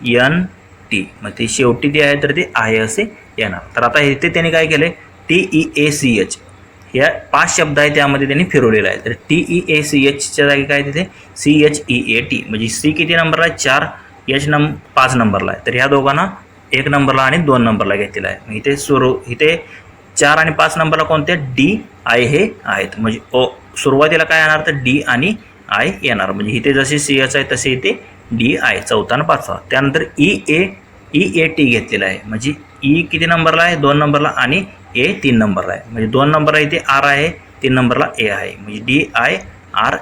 [SPEAKER 1] ENT. मग ते शेवटी ते आहे तर ते आहे असे येणार. तर आता इथे त्यांनी काय केलं? TEACH या 5 शब्द आहे त्यामध्ये त्यांनी फिरवलेला आहे. तर TEACHच्या जागी काय तिथे? CHEAT. म्हणजे C किती नंबरला आहे? 4, H 5 नंबरला आहे. तर ह्या दोघांना 1 नंबरला आणि 2 नंबरला घेतलेला आहे. इथे इथे 4 आणि 5 नंबरला कोणते? DI हे आहेत. म्हणजे सुरुवातीला काय येणार? तर D आणि I येणार. म्हणजे इथे जसे CH आहे तसे इथे DI 4था आणि 5वा. त्यानंतर EAT घेतलेला आहे. म्हणजे E किती नंबरला आहे? 2 नंबरला आणि A 3 नंबरला आहे. म्हणजे 2 नंबरला इथे R आहे, 3 नंबरला A आहे. म्हणजे DIRA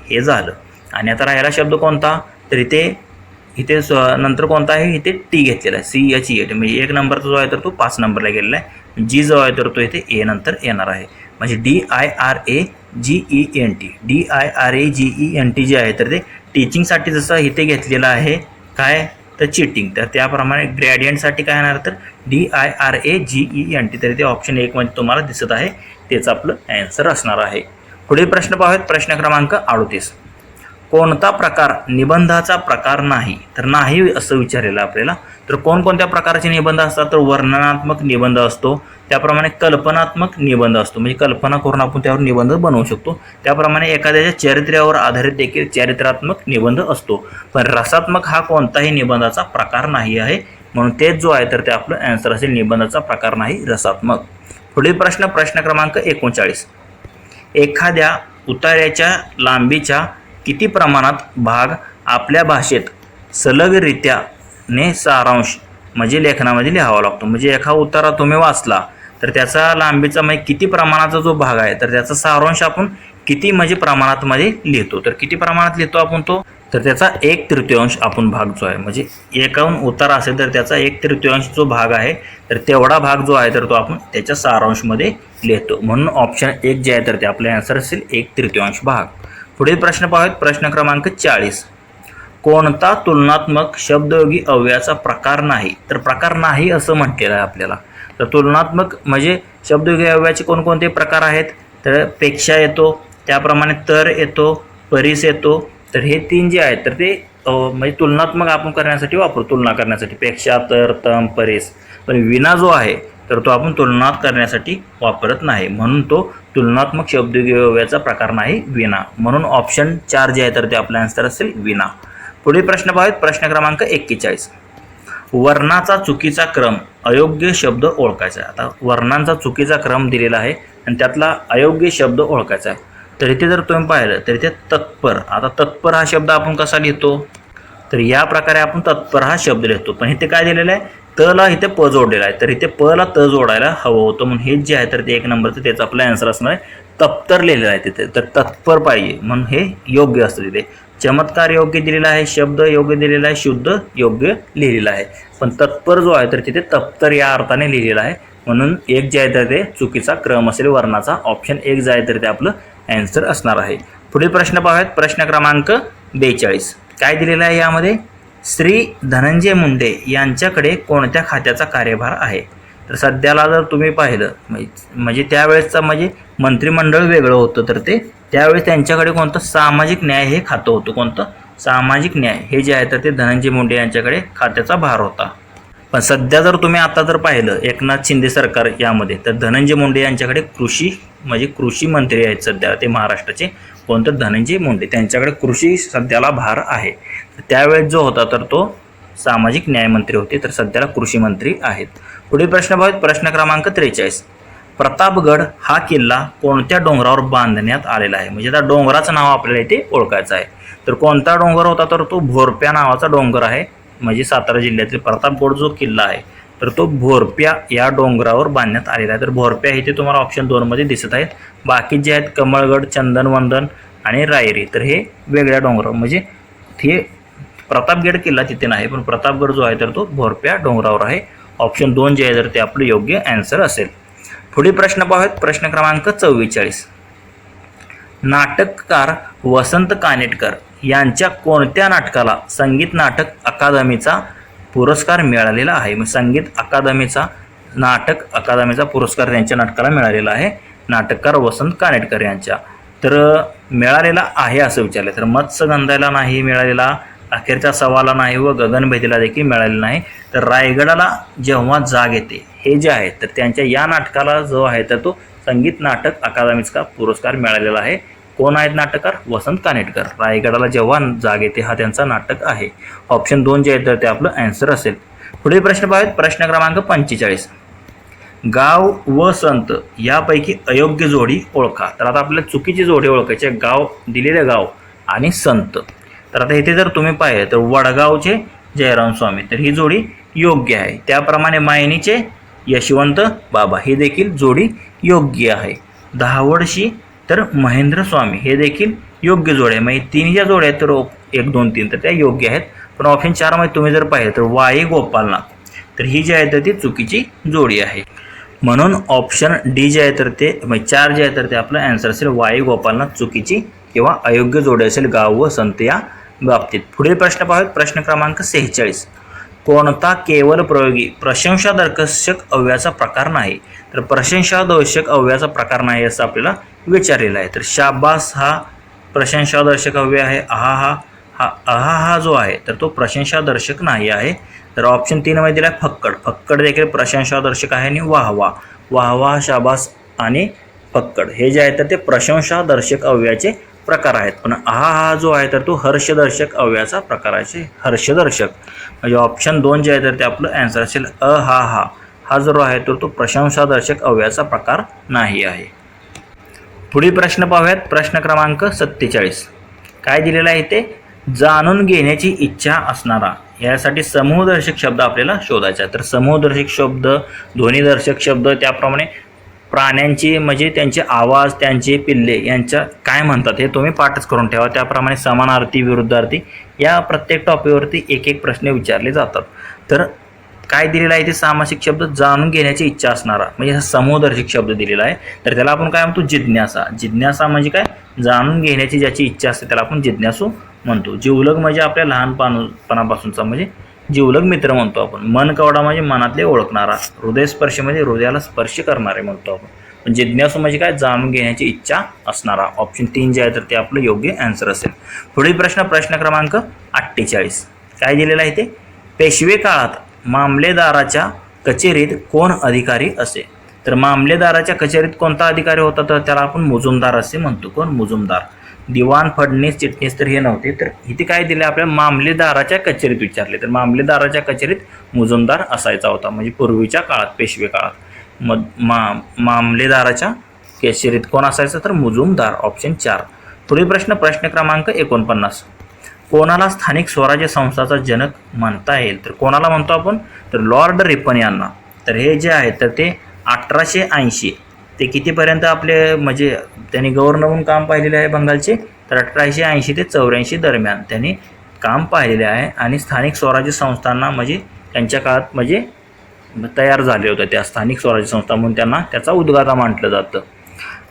[SPEAKER 1] हे झालं. आणि आता राहिला शब्द कोणता? तर इथे नंतर कोणता आहे? इथे T घेतलेला आहे. CHEAT. म्हणजे 1 नंबरचा जो आहे तर तो 5 नंबरला गेलेला आहे. G जो आहे तर तो इथे A नंतर येणार आहे. म्हणजे DIRAGENT जे आहे तर ते टीचिंगसाठी जसं इथे घेतलेलं आहे काय? तर चीटिंग. तर त्याप्रमाणे ग्रॅडियंटसाठी काय येणार? तर DIRAGENT. तर ते ऑप्शन 1 मध्ये तुम्हाला दिसत आहे. तेच आपलं आन्सर असणार आहे. पुढील प्रश्न पाहूयात. प्रश्न क्रमांक 38. कोणता प्रकार निबंधाचा प्रकार नाही? तर नाही असं विचारलेलं आपल्याला. तर कोणकोणत्या प्रकारचे निबंध असतात? तर वर्णनात्मक निबंध असतो, त्याप्रमाणे कल्पनात्मक निबंध असतो. म्हणजे कल्पना करून आपण त्यावर निबंध बनवू शकतो. त्याप्रमाणे एखाद्याच्या चरित्र्यावर आधारित देखील चारित्र्यात्मक निबंध असतो. पण रसात्मक हा कोणताही निबंधाचा प्रकार नाही आहे. म्हणून तेच जो आहे तर ते आपलं आन्सर असेल निबंधाचा प्रकार नाही, रसात्मक. पुढील प्रश्न क्रमांक 39. एखाद्या उतार्याच्या लांबीच्या किती प्रमाणात भाग आपल्या भाषेत सलगरित्याने सारांश म्हणजे लेखनामध्ये लिहावा लागतो? म्हणजे एखादा उतारा तुम्ही वाचला तर त्याचा लांबीचा म्हणजे किती प्रमाणाचा जो भाग आहे तर त्याचा सारांश आपण किती म्हणजे प्रमाणात मध्ये लिहितो? तर किती प्रमाणात लिहितो आपण तो? तर त्याचा 1/3 आपण भाग जो आहे, म्हणजे एकाहून उतार असेल तर त्याचा 1/3 जो भाग आहे, तर तेवढा भाग जो आहे तर तो आपण त्याच्या सारांशमध्ये लिहितो. म्हणून ऑप्शन 1 जे आहे तर ते आपले आन्सर असेल 1/3 भाग. पुढील प्रश्न पाहूयात. प्रश्न क्रमांक 40. कोणता तुलनात्मक शब्दयोगी अव्ययाचा प्रकार नाही? तर प्रकार नाही असं म्हटलेलं आहे आपल्याला. तर तुलनात्मक म्हणजे शब्दयोगी अव्ययाचे कोणकोणते प्रकार आहेत? तर पेक्षा येतो, त्याप्रमाणे तर येतो, परीस येतो. तर हे 3 जे आहेत तर ते म्हणजे तुलनात्मक आपण करण्यासाठी वापरू, तुलना करण्यासाठी पेक्षा, तर, तम, परीस. पण विना जो आहे तर तो आपण तुलना करण्यासाठी वापरत नाही, म्हणून तो तुलनात्मक शब्दयोगी अव्ययाचा प्रकार नाही विना. म्हणून ऑप्शन 4 जे आहे तर ते आपला आन्सर असेल विना. पुढील प्रश्न पाहूयात. प्रश्न क्रमांक 41. वर्णाचा चुकीचा क्रम, अयोग्य शब्द ओळखायचा आहे. आता वर्णांचा चुकीचा क्रम दिलेला आहे आणि त्यातला अयोग्य शब्द ओळखायचा आहे. तर इथे जर तुम्ही पाहिलं तर इथे तत्पर. आता तत्पर हा शब्द आपण कसा लिहितो? तर या प्रकारे आपण तत्पर हा शब्द लिहितो. पण इथे काय दिलेलं आहे? तला इथे प जोडलेला आहे. तर इथे प ला त जोडायला हवं होतं, म्हणून हे जे आहे तर ते 1 नंबरचं त्याचा आपला आन्सर असणार आहे. तप्तर लिहिलेलं आहे तिथे, तर तत्पर पाहिजे म्हणून हे योग्य असतं तिथे. चमत्कार योग्य दिलेला आहे, शब्द योग्य दिलेला आहे, शुद्ध योग्य लिहिलेला आहे. पण तत्पर जो आहे तर तिथे तप्तर या अर्थाने लिहिलेला आहे, म्हणून 1 जे आहे तर ते चुकीचा क्रम असेल वर्णाचा. ऑप्शन 1 जे आहे तर ते आपलं आन्सर असणार आहे. पुढील प्रश्न पाहूयात. प्रश्न क्रमांक 42. काय दिलेलं आहे यामध्ये? श्री धनंजय मुंडे यांच्याकडे कोणत्या खात्याचा कार्यभार आहे? तर सध्याला जर तुम्ही पाहिलं म्हणजे त्यावेळेसचा म्हणजे मंत्रिमंडळ वेगळं होतं, तर ते त्यावेळेस त्यांच्याकडे कोणतं सामाजिक न्याय हे खातं होतं. कोणतं? सामाजिक न्याय हे जे आहे तर ते धनंजय मुंडे यांच्याकडे खात्याचा भार होता. पण सध्या जर तुम्ही आता जर पाहिलं एकनाथ शिंदे सरकार यामध्ये, तर धनंजय मुंडे यांच्याकडे कृषी मंत्री आहेत सध्या ते महाराष्ट्राचे. कोणतं? धनंजय मुंडे. त्यांच्याकडे कृषी सध्याला भार आहे. त्यावेळेस जो होता तर तो सामाजिक न्यायमंत्री होते, तर सध्याला कृषी मंत्री आहेत. पुढील प्रश्न पाहूयात. प्रश्न क्रमांक 43. प्रतापगड हा किल्ला कोणत्या डोंगरावर बांधण्यात आलेला आहे? म्हणजे त्या डोंगराचं नाव आपल्याला इथे ओळखायचं आहे. तर कोणता डोंगर होता? तर तो भोरप्या नावाचा डोंगर आहे. म्हणजे सातारा जिल्ह्यातील प्रतापगड जो किल्ला आहे तर तो भोरप्या या डोंगरावर बांधण्यात आलेला आहे. तर भोरप्या इथे तुम्हाला ऑप्शन 2 मध्ये दिसत आहेत. बाकी जे आहेत कमळगड, चंदनवंदन आणि रायरी, तर हे वेगळ्या डोंगरावर, म्हणजे हे प्रतापगड किल्ला तिथे नाही, पण प्रतापगड जो आहे तर तो भोरप्या डोंगरावर आहे. ऑप्शन 2 जे आहे तर ते आपलं योग्य आन्सर असेल. पुढील प्रश्न पाहूयात. प्रश्न क्रमांक 44. नाटककार वसंत कानेटकर यांच्या कोणत्या नाटकाला संगीत नाटक अकादमीचा पुरस्कार मिळालेला आहे? मग संगीत अकादमीचा, नाटक अकादमीचा पुरस्कार त्यांच्या नाटकाला मिळालेला आहे, नाटककार वसंत कानेटकर यांच्या. तर मिळालेला आहे असं विचारलं तर मत्स्यगंधाला नाही मिळालेला, अखेरच्या सवाला नाही व गगनभेदीला देखील मिळालेला नाही. तर रायगडाला जेव्हा जाग येते हे जे आहे तर त्यांच्या या नाटकाला जो आहे तर तो संगीत नाटक अकादमीचा पुरस्कार मिळालेला आहे. कोण आहेत नाटककार? वसंत कानेटकर. रायगडाला जेव्हा जाग येते हा त्यांचा नाटक आहे. ऑप्शन 2 जे आहे तर ते आपलं आन्सर असेल. पुढील प्रश्न पाहूयात. प्रश्न क्रमांक 45. गाव व संत यापैकी अयोग्य जोडी ओळखा. तर आता आपल्याला चुकीची जोडी ओळखायची आहे, गाव, दिलेले गाव आणि संत. तर आता इथे जर तुम्ही पाहिलं तर वडगावचे जयराम स्वामी, तर ही जोडी योग्य आहे. त्याप्रमाणे मायनीचे यशवंत बाबा ही देखील जोडी योग्य आहे. दहावडशी तर महेंद्र स्वामी हे देखील योग्य जोड्या आहे. म्हणजे 3 ज्या जोड्या आहेत तर 1, 2, 3 तर त्या योग्य आहेत. पण ऑप्शन 4 मध्ये तुम्ही जर पाहिलं तर वाई गोपालनाथ, तर ही जी आहे तर ती चुकीची जोडी आहे. म्हणून ऑप्शन डी जे आहे तर ते म्हणजे 4 जे आहे तर ते आपलं आन्सर असेल वाई गोपालनाथ चुकीची किंवा अयोग्य जोडी असेल गाव व संत या बाबतीत. पुढील प्रश्न पाहूयात. प्रश्न क्रमांक 46. कोणता केवळ प्रयोगी प्रशंसादर्शक अव्ययाचा प्रकार नाही? तर प्रशंसादर्शक अव्ययाचा प्रकार नाही असं आपल्याला विचारलेलं आहे. तर शाबास हा प्रशंसादर्शक अव्यय आहे. हा जो आहे तर तो प्रशंसादर्शक नाही आहे. तर ऑप्शन 3 मध्ये दिला फक्कड. फक्कड देखील प्रशंसादर्शक आहे. आणि वाहवा, शाबास आणि फक्कड हे जे आहे तर ते प्रशंसादर्शक अव्ययाचे प्रकार आहेत. पण हा जो आहे तर तो हर्षदर्शक अव्ययाचा प्रकार आहे. हर्षदर्शक म्हणजे ऑप्शन 2 जे आहे तर ते आपलं आन्सर असेल. हा जो आहे तर तो प्रशंसादर्शक अव्ययाचा प्रकार नाही आहे. पुढील प्रश्न पाहूयात. प्रश्न क्रमांक 47. काय दिलेला आहे ते? जाणून घेण्याची इच्छा असणारा, यासाठी समूहदर्शक शब्द आपल्याला शोधायचा आहे. तर समूहदर्शक शब्द, ध्वनीदर्शक शब्द, त्याप्रमाणे प्राण्यांची म्हणजे त्यांचे आवाज, त्यांचे पिल्ले यांच्या काय म्हणतात हे तुम्ही पाठच करून ठेवा. त्याप्रमाणे समानार्थी, विरुद्धार्थी या प्रत्येक टॉपिकवरती एक एक प्रश्न विचारले जातात. तर काय दिलेलं आहे ते सामासिक शब्द जाणून घेण्याची इच्छा असणारा म्हणजे हा समूहदर्शक शब्द दिलेला आहे. तर त्याला आपण काय म्हणतो? जिज्ञासा. जिज्ञासा म्हणजे काय? जाणून घेण्याची ज्याची इच्छा असते त्याला आपण जिज्ञासू म्हणतो. जिवलग म्हणजे आपल्या लहानपणापासूनचा म्हणजे जिवलग मित्र म्हणतो आपण. मनकवडा म्हणजे मनातले ओळखणारा. हृदयस्पर्शी म्हणजे हृदयाला स्पर्श करणारे म्हणतो आपण. पण जिज्ञासू म्हणजे काय? जाणून घेण्याची इच्छा असणारा. ऑप्शन 3 जे आहे तर ते आपलं योग्य आन्सर असेल. पुढील प्रश्न क्रमांक 48 काय दिलेला आहे ते? पेशवे काळात मामलेदाराच्या कचेरीत कोण अधिकारी असे? तर मामलेदाराच्या कचेरीत कोणता अधिकारी होता? तर त्याला आपण मुजुमदार असे म्हणतो. कोण? मुजुमदार. दिवाण, फडणीस, चिटणीस तर हे नव्हते. तर इथे काय दिले आपल्या? मामलेदाराच्या कचेरीत विचारले. तर मामलेदाराच्या कचेरीत मुजुमदार असायचा होता म्हणजे पूर्वीच्या काळात, पेशवे काळात मामलेदाराच्या कचेरीत कोण असायचं? तर मुजुमदार. ऑप्शन 4. पुढील प्रश्न क्रमांक 49 कोणाला स्थानिक स्वराज्य संस्थाचा जनक म्हणता येईल? तर कोणाला म्हणतो आपण? तर लॉर्ड रिपन यांना. तर हे जे आहे तर ते 1880 ते कितीपर्यंत आपले म्हणजे त्यांनी गव्हर्नर म्हणून काम पाहिलेले आहे बंगालचे? तर 1880 ते 84 दरम्यान त्यांनी काम पाहिलेले आहे. आणि स्थानिक स्वराज्य संस्थांना म्हणजे त्यांच्या काळात म्हणजे तयार झाले होते त्या स्थानिक स्वराज्य संस्था म्हणून त्यांना त्याचा उद्गाता म्हटलं जातं.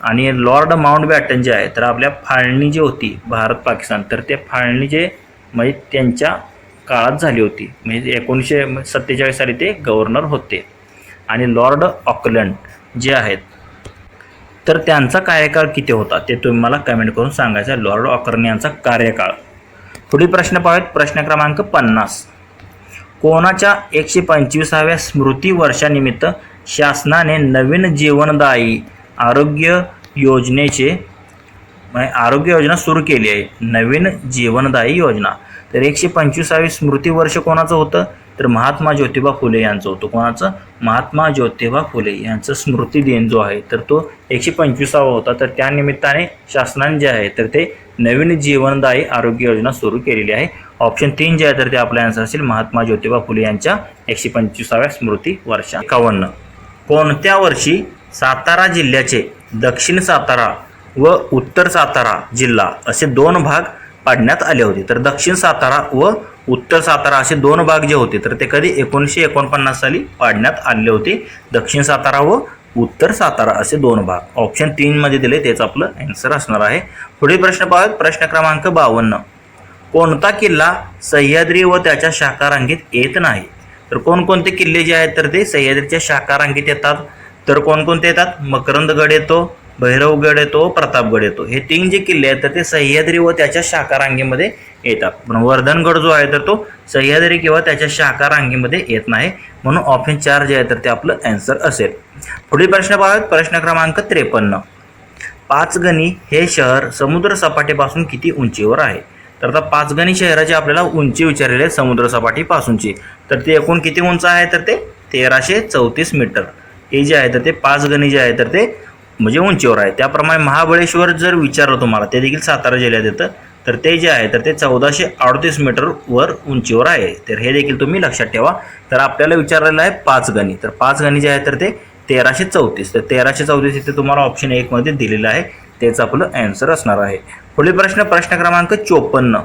[SPEAKER 1] आणि लॉर्ड माउंटबॅटन जे आहे तर आपल्या फाळणी जी होती भारत पाकिस्तान तर ते फाळणी जे म्हणजे त्यांच्या काळात झाली होती म्हणजे 1947 साली ते गव्हर्नर होते. आणि लॉर्ड ऑकलंड जे आहेत तर त्यांचा कार्यकाळ किती होता ते तुम्ही मला कमेंट करून सांगायचं. लॉर्ड ऑकलंड यांचा कार्यकाळ. पुढील प्रश्न पाहूयात. प्रश्न क्रमांक 50 कोणाच्या 125व्या स्मृती वर्षानिमित्त शासनाने नवीन जीवनदायी आरोग्य योजना सुरू केली आहे? नवीन जीवनदायी योजना. तर 125वे स्मृती वर्ष कोणाचं होतं? तर महात्मा ज्योतिबा फुले यांचं होतं. कोणाचं? महात्मा ज्योतिबा फुले यांचं स्मृती दिन जो आहे तर तो 125वा होता. तर त्यानिमित्ताने शासनाने जे आहे तर ते नवीन जीवनदायी आरोग्य योजना सुरू केलेली आहे. ऑप्शन 3 जे आहे तर ते आपला आन्सर असेल महात्मा ज्योतिबा फुले यांच्या 125व्या स्मृती वर्षा. 51 कोणत्या वर्षी सातारा जिल्ह्याचे दक्षिण सातारा व उत्तर सातारा जिल्हा असे 2 भाग पाडण्यात आले होते? तर दक्षिण सातारा व उत्तर सातारा असे 2 भाग जे होते तर ते कधी 1949 साली पाडण्यात आले होते. दक्षिण सातारा व उत्तर सातारा असे 2 भाग. ऑप्शन 3 मध्ये दिले तेच आपलं आन्सर असणार आहे. पुढील प्रश्न पाहूयात. प्रश्न क्रमांक 52 कोणता किल्ला सह्याद्री व त्याच्या शाखारांगीत येत नाही? तर कोणकोणते किल्ले जे आहेत तर ते सह्याद्रीच्या शाखारांगीत येतात? तर कोणकोणते येतात? मकरंदगड येतो, भैरवगड येतो, प्रतापगड येतो. हे 3 जे किल्ले आहेत तर ते सह्याद्री व त्याच्या शाखारांगीमध्ये येतात. पण वर्धनगड जो आहे तर तो सह्याद्री किंवा त्याच्या शाखारांगीमध्ये येत नाही म्हणून ऑप्शन 4 जे आहे तर ते आपलं आन्सर असेल. पुढील प्रश्न पाहूयात. प्रश्न क्रमांक 53 पाचगणी हे शहर समुद्र सपाटीपासून किती उंचीवर आहे? तर आता पाचगणी शहराची आपल्याला उंची विचारलेली आहे समुद्र सपाटीपासूनची. तर ते एकूण किती उंच आहे तर ते 1334 मीटर. हे जे आहे तर ते पाचगणी जे आहे तर ते म्हणजे उंचीवर आहे. त्याप्रमाणे महाबळेश्वर जर विचारलं तुम्हाला ते देखील सातारा जिल्ह्यात येतं तर ते जे आहे तर ते 1438 मीटरवर उंचीवर आहे. तर हे देखील तुम्ही लक्षात ठेवा. तर आपल्याला विचारलेलं आहे पाचगणी. तर पाचगणी जे आहे तर ते 1334. तर 1334 इथे तुम्हाला ऑप्शन 1 मध्ये दिलेलं आहे तेच आपलं आन्सर असणार आहे. पुढील प्रश्न क्रमांक 54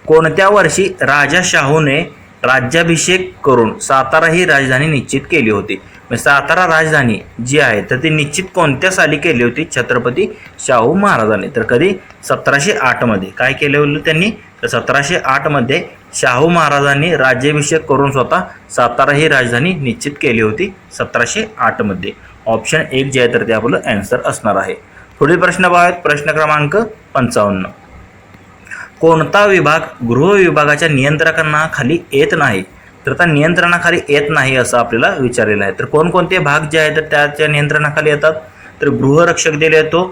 [SPEAKER 1] कोणत्या वर्षी राजा शाहूने राज्याभिषेक करून सातारा ही राजधानी निश्चित केली होती? सातारा राजधानी जी आहे तर ती निश्चित कोणत्या साली केली होती? छत्रपती शाहू महाराजांनी. तर कधी? 1708 मध्ये. काय केले होते त्यांनी? तर 1708 मध्ये शाहू महाराजांनी राज्याभिषेक करून स्वतः सातारा ही राजधानी निश्चित केली होती 1708 मध्ये. ऑप्शन 1 जे आहे तर ते आपलं आन्सर असणार आहे. पुढील प्रश्न पाहूयात. प्रश्न क्रमांक 55 कोणता विभाग गृह विभागाच्या नियंत्रणाखाली येत नाही? तर त्या नियंत्रणाखाली येत नाही असं आपल्याला विचारलेलं आहे. तर कोणकोणते भाग जे आहेत तर त्याच्या नियंत्रणाखाली येतात? तर गृहरक्षक दिले येतो,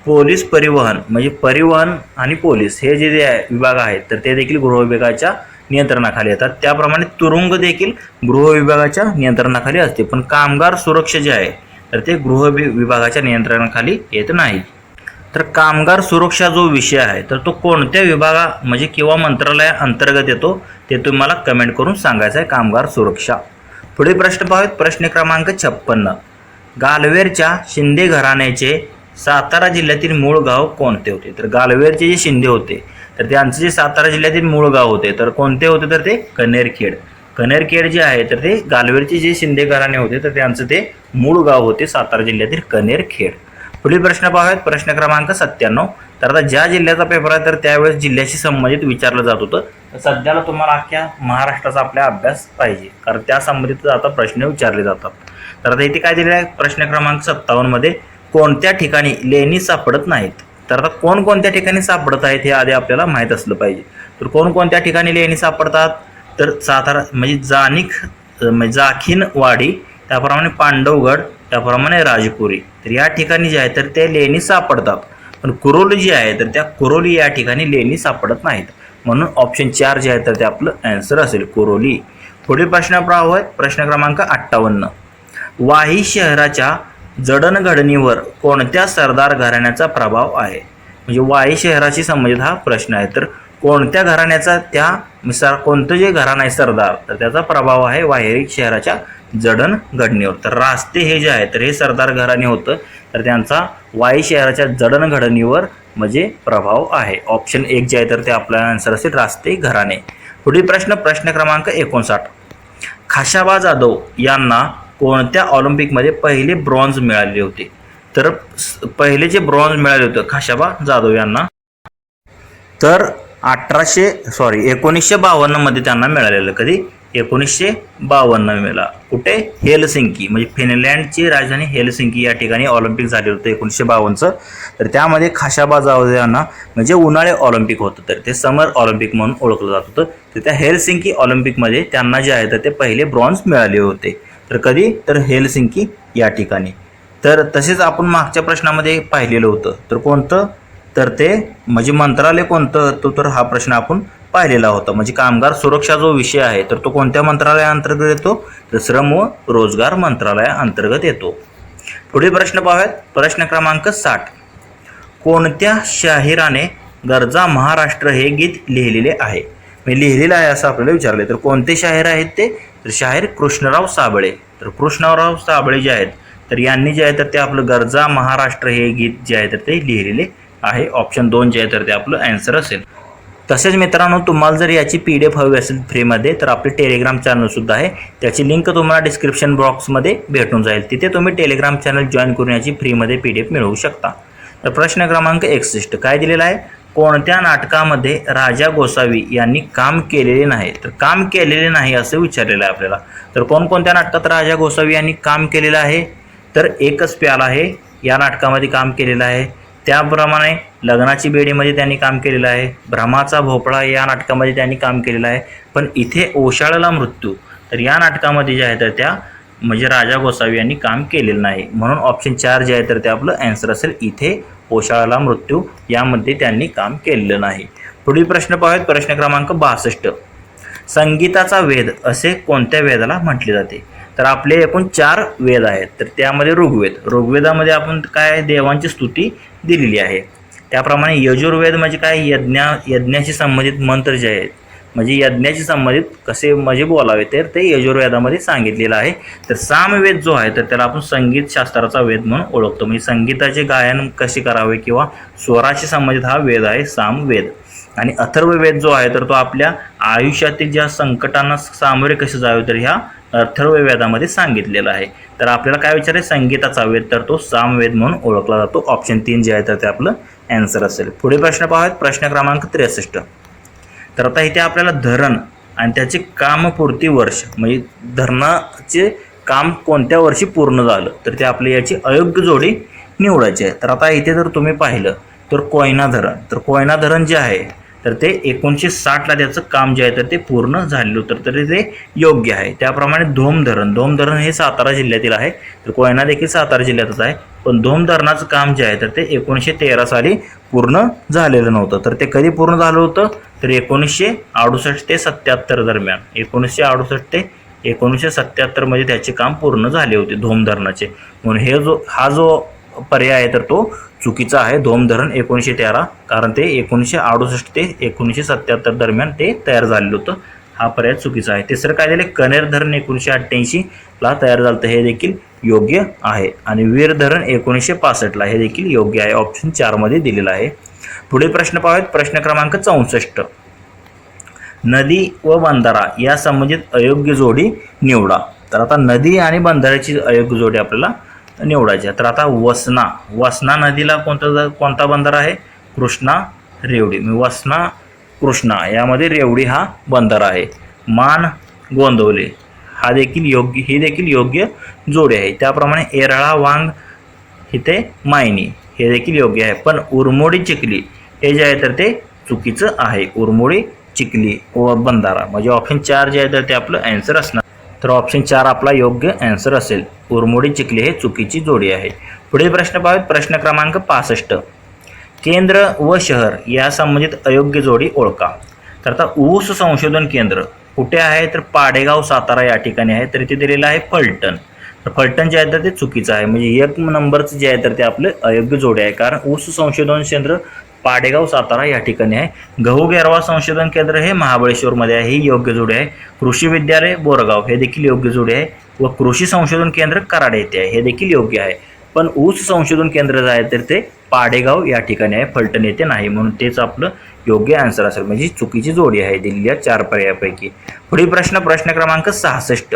[SPEAKER 1] पोलीस परिवहन म्हणजे परिवहन आणि पोलीस हे जे विभाग आहेत तर ते देखील गृह विभागाच्या नियंत्रणाखाली येतात. त्याप्रमाणे तुरुंग देखील गृह विभागाच्या नियंत्रणाखाली असते. पण कामगार सुरक्षा जे आहे तर ते गृह विभागाच्या नियंत्रणाखाली येत नाही. तर कामगार सुरक्षा जो विषय आहे तर तो कोणत्या विभागा म्हणजे किंवा मंत्रालया अंतर्गत येतो ते तुम्हाला कमेंट करून सांगायचं आहे. कामगार सुरक्षा. पुढील प्रश्न पाहूयात. प्रश्न क्रमांक 56 गालवेरच्या शिंदे घराण्याचे सातारा जिल्ह्यातील मूळ गाव कोणते होते? तर गालवेरचे जे शिंदे होते तर त्यांचं जे सातारा जिल्ह्यातील मूळ गाव होते तर कोणते होते? तर ते कनेरखेड. कनेरखेड जे आहे तर ते गालवेरचे जे शिंदे घराणे होते तर त्यांचं ते मूळ गाव होते सातारा जिल्ह्यातील कनेरखेड. पुढील प्रश्न पाहूयात. प्रश्न क्रमांक 97. तर आता ज्या जिल्ह्याचा पेपर आहे तर त्यावेळेस जिल्ह्याशी संबंधित विचारलं जात होतं. तर सध्याला तुम्हाला अख्ख्या महाराष्ट्राचा आपला अभ्यास पाहिजे कारण त्या संबंधित आता प्रश्न विचारले जातात. तर आता इथे काय दिलेलं आहे? प्रश्न क्रमांक 57 मध्ये कोणत्या ठिकाणी लेणी सापडत नाहीत? तर आता कोणकोणत्या ठिकाणी सापडत आहेत हे आधी आपल्याला माहीत असलं पाहिजे. तर कोणकोणत्या ठिकाणी लेणी सापडतात? तर सातारा म्हणजे जाखीनवाडी, त्याप्रमाणे पांडवगड, त्याप्रमाणे राजपुरी. तर या ठिकाणी जे आहे तर ते लेणी सापडतात. पण कुरोली जी आहे तर त्या कुरोली या ठिकाणी लेणी सापडत नाहीत. म्हणून ऑप्शन 4 जे आहे तर ते आपलं आन्सर असेल कुरोली. पुढील प्रश्न पाहूयात. प्रश्न क्रमांक 58. वाही शहराच्या जडणघडणीवर कोणत्या सरदार घराण्याचा प्रभाव आहे? म्हणजे वाही शहराशी संबंधित हा प्रश्न आहे. तर कोणत्या घराण्याचा त्यानुसार कोणतं जे घराणं आहे सरदार तर त्याचा प्रभाव आहे वाही शहराच्या जडणघडणीवर. तर रास्ते हे जे आहे तर हे सरदार घराणे होतं तर त्यांचा वाई शहराच्या जडणघडणीवर म्हणजे प्रभाव आहे. ऑप्शन 1 जे आहे तर ते आपला आन्सर असेल रास्ते घराणे. पुढील प्रश्न क्रमांक 59. खाशाबा जाधव यांना कोणत्या ऑलिम्पिकमध्ये पहिले ब्रॉन्झ मिळाले होते? तर पहिले जे ब्रॉन्झ मिळाले होते खाशाबा जाधव यांना तर 1952 मध्ये त्यांना मिळालेलं. कधी? 1952 मिळाला. कुठे? हेलसिंकी म्हणजे फिनलँडची राजधानी हेलसिंकी या ठिकाणी ऑलिम्पिक झाले होते 1952. तर त्यामध्ये खाशाबा जाधव यांना म्हणजे उन्हाळी ऑलिम्पिक होतं तर ते समर ऑलिम्पिक म्हणून ओळखलं जात होतं. तर त्या हेलसिंकी ऑलिम्पिकमध्ये त्यांना जे आहे तर ते पहिले ब्रॉन्झ मिळाले होते. तर कधी? तर हेलसिंकी या ठिकाणी. तर तसेच आपण मागच्या प्रश्नामध्ये पाहिलेलं होतं तर कोणतं? तर ते म्हणजे मंत्रालय कोणतं? तर हा प्रश्न आपण पाहिलेला होता. म्हणजे कामगार सुरक्षा जो विषय आहे तर तो कोणत्या मंत्रालयाअंतर्गत येतो? तर श्रम व रोजगार मंत्रालयाअंतर्गत येतो. पुढील प्रश्न पाहूयात. प्रश्न क्रमांक 60. कोणत्या शाहिराने गरजा महाराष्ट्र हे गीत लिहिलेले आहे? मी लिहिलेलं आहे असं आपल्याला विचारले. तर कोणते शाहीर आहेत ते? तर शाहीर कृष्णराव साबळे. तर कृष्णराव साबळे जे आहेत तर यांनी जे आहे तर ते आपलं गरजा महाराष्ट्र हे गीत जे आहे तर ते लिहिलेले आहे. ऑप्शन 2 जे आहे तर ते आपलं आन्सर असेल. तसेच मित्रांनो तुम्हाला जर याची PDF हवी असेल फ्रीमध्ये तर आपले टेलिग्राम चॅनलसुद्धा आहे. त्याची लिंक तुम्हाला डिस्क्रिप्शन बॉक्समध्ये भेटून जाईल. तिथे तुम्ही टेलिग्राम चॅनल जॉईन करून याची फ्रीमध्ये PDF मिळवू शकता. तर प्रश्न क्रमांक 61 काय दिलेला आहे? कोणत्या नाटकामध्ये राजा गोसावी यांनी काम केलेले नाही? तर काम केलेले नाही असं विचारलेलं आहे आपल्याला. तर कोणकोणत्या नाटकात राजा गोसावी यांनी काम केलेलं आहे? तर एकच प्याला आहे या नाटकामध्ये काम केलेलं आहे. त्याप्रमाणे लग्नाची बेडीमध्ये त्यांनी काम केलेलं आहे. भ्रमाचा भोपळा या नाटकामध्ये त्यांनी काम केलेलं आहे. पण इथे ओशाळला मृत्यू तर या नाटकामध्ये जे आहे तर त्या म्हणजे राजा गोसावी यांनी काम केलेलं नाही. म्हणून ऑप्शन 4 जे आहे तर ते आपलं आन्सर असेल. इथे ओशाळला मृत्यू यामध्ये त्यांनी काम केलेलं नाही. पुढील प्रश्न पाहूयात. प्रश्न क्रमांक 62. संगीताचा वेद असे कोणत्या वेदाला म्हटले जाते? तर आपले एकूण 4 वेद आहेत. तर त्यामध्ये ऋग्वेदामध्ये आपण काय देवांची स्तुती दिलेली आहे. त्याप्रमाणे यजुर्वेद म्हणजे काय? यज्ञाशी संबंधित मंत्र जे आहेत म्हणजे यज्ञाशी संबंधित कसे म्हणजे बोलावे तर ते यजुर्वेदामध्ये सांगितलेलं आहे. तर सामवेद जो आहे तर त्याला आपण संगीत शास्त्राचा वेद म्हणून ओळखतो. म्हणजे संगीताचे गायन कसे करावे किंवा स्वराशी संबंधित हा वेद आहे सामवेद. आणि अथर्ववेद जो आहे तर तो आपल्या आयुष्यातील ज्या संकटांना सामोरे कसे जावे तर ह्या अथर्ववेदामध्ये सांगितलेलं आहे. तर आपल्याला काय विचारायचं? संगीताचा वेद तर तो सामवेद म्हणून ओळखला जातो. ऑप्शन 3 जे आहे तर ते आपलं आन्सर असेल. पुढे प्रश्न पाहूयात. प्रश्न क्रमांक 63. तर आता इथे आपल्याला धरण आणि त्याचे कामपूर्ती वर्ष म्हणजे धरणाचे काम कोणत्या वर्षी पूर्ण झालं तर ते आपली याची अयोग्य जोडी निवडायची आहे. तर आता इथे जर तुम्ही पाहिलं तर कोयना धरण जे आहे तर ते 1960ला त्याचं काम जे आहे तर ते पूर्ण झालेलं होतं तर ते योग्य आहे. त्याप्रमाणे धोम धरण हे सातारा जिल्ह्यातील आहे. तर कोयना देखील सातारा जिल्ह्यातच आहे. पण धोम धरणाचं काम जे आहे तर ते 1913 साली पूर्ण झालेलं नव्हतं. तर ते कधी पूर्ण झालं होतं? तर 1968 ते 77 दरम्यान 1968 ते 1977 मध्ये त्याचे काम पूर्ण झाले होते धोम धरणाचे. म्हणून हा जो पर्याय आहे तर तो चुकीचा आहे. धोम धरण 1913 कारण ते 1968 ते 1977 दरम्यान ते तयार झालेलं होतं. हा पर्याय चुकीचा आहे. तिसरं काय झालं? कनेर धरण 1988ला तयार झालं हे देखील योग्य आहे. आणि वीर धरण 1965ला हे देखील योग्य आहे. ऑप्शन 4 मध्ये दिलेलं आहे. पुढील प्रश्न पाहूयात. प्रश्न क्रमांक 64. नदी व बंधारा या संबंधित अयोग्य जोडी निवडा. तर आता नदी आणि बंधाऱ्याची अयोग्य जोडी आपल्याला निवडायची आहे. तर आता वसना नदीला कोणता बंधारा आहे? कृष्णा रेवडी. वसना कृष्णा यामध्ये रेवडी हा बंधारा आहे. मान गोंदवले ही देखील योग्य जोडी आहे. त्याप्रमाणे एरळा वांग इथे मायनी हे देखील योग्य आहे. पण उरमोडी चिखली हे जे आहे तर ते चुकीचं आहे. उरमोडी चिखली व बंधारा म्हणजे ऑप्शन 4 जे आहे तर ते आपलं आन्सर असणार. तर ऑप्शन 4 आपला योग्य आन्सर असेल. उरमोडी चिखली हे चुकीची जोडी आहे. पुढील प्रश्न पाहूयात. प्रश्न क्रमांक 65. केंद्र व शहर या संबंधित अयोग्य जोडी ओळखा. तर आता ऊस संशोधन केंद्र कुठे आहे? तर पाडेगाव सातारा या ठिकाणी आहे. तर इथे दिलेलं आहे फलटण. तर फलटण जे आहे तर ते चुकीचं आहे. म्हणजे 1 नंबरचं जे आहे तर ते आपलं अयोग्य जोडी आहे. कारण ऊस संशोधन केंद्र पाडेगाव सातारा या ठिकाणी आहे. गहू गेरवा संशोधन केंद्र हे महाबळेश्वरमध्ये आहे. ही योग्य जोडी आहे. कृषी विद्यालय बोरगाव हे देखील योग्य जोडी आहे. व कृषी संशोधन केंद्र कराड येथे आहे. हे देखील योग्य आहे. पण ऊस संशोधन केंद्र जे आहे तर ते पाडेगाव या ठिकाणी आहे. फलटण येथे नाही. म्हणून तेच आपलं योग्य आन्सर असेल. म्हणजे चुकीची जोडी आहे दिलेल्या 4 पर्यायापैकी. पुढील प्रश्न क्रमांक 66.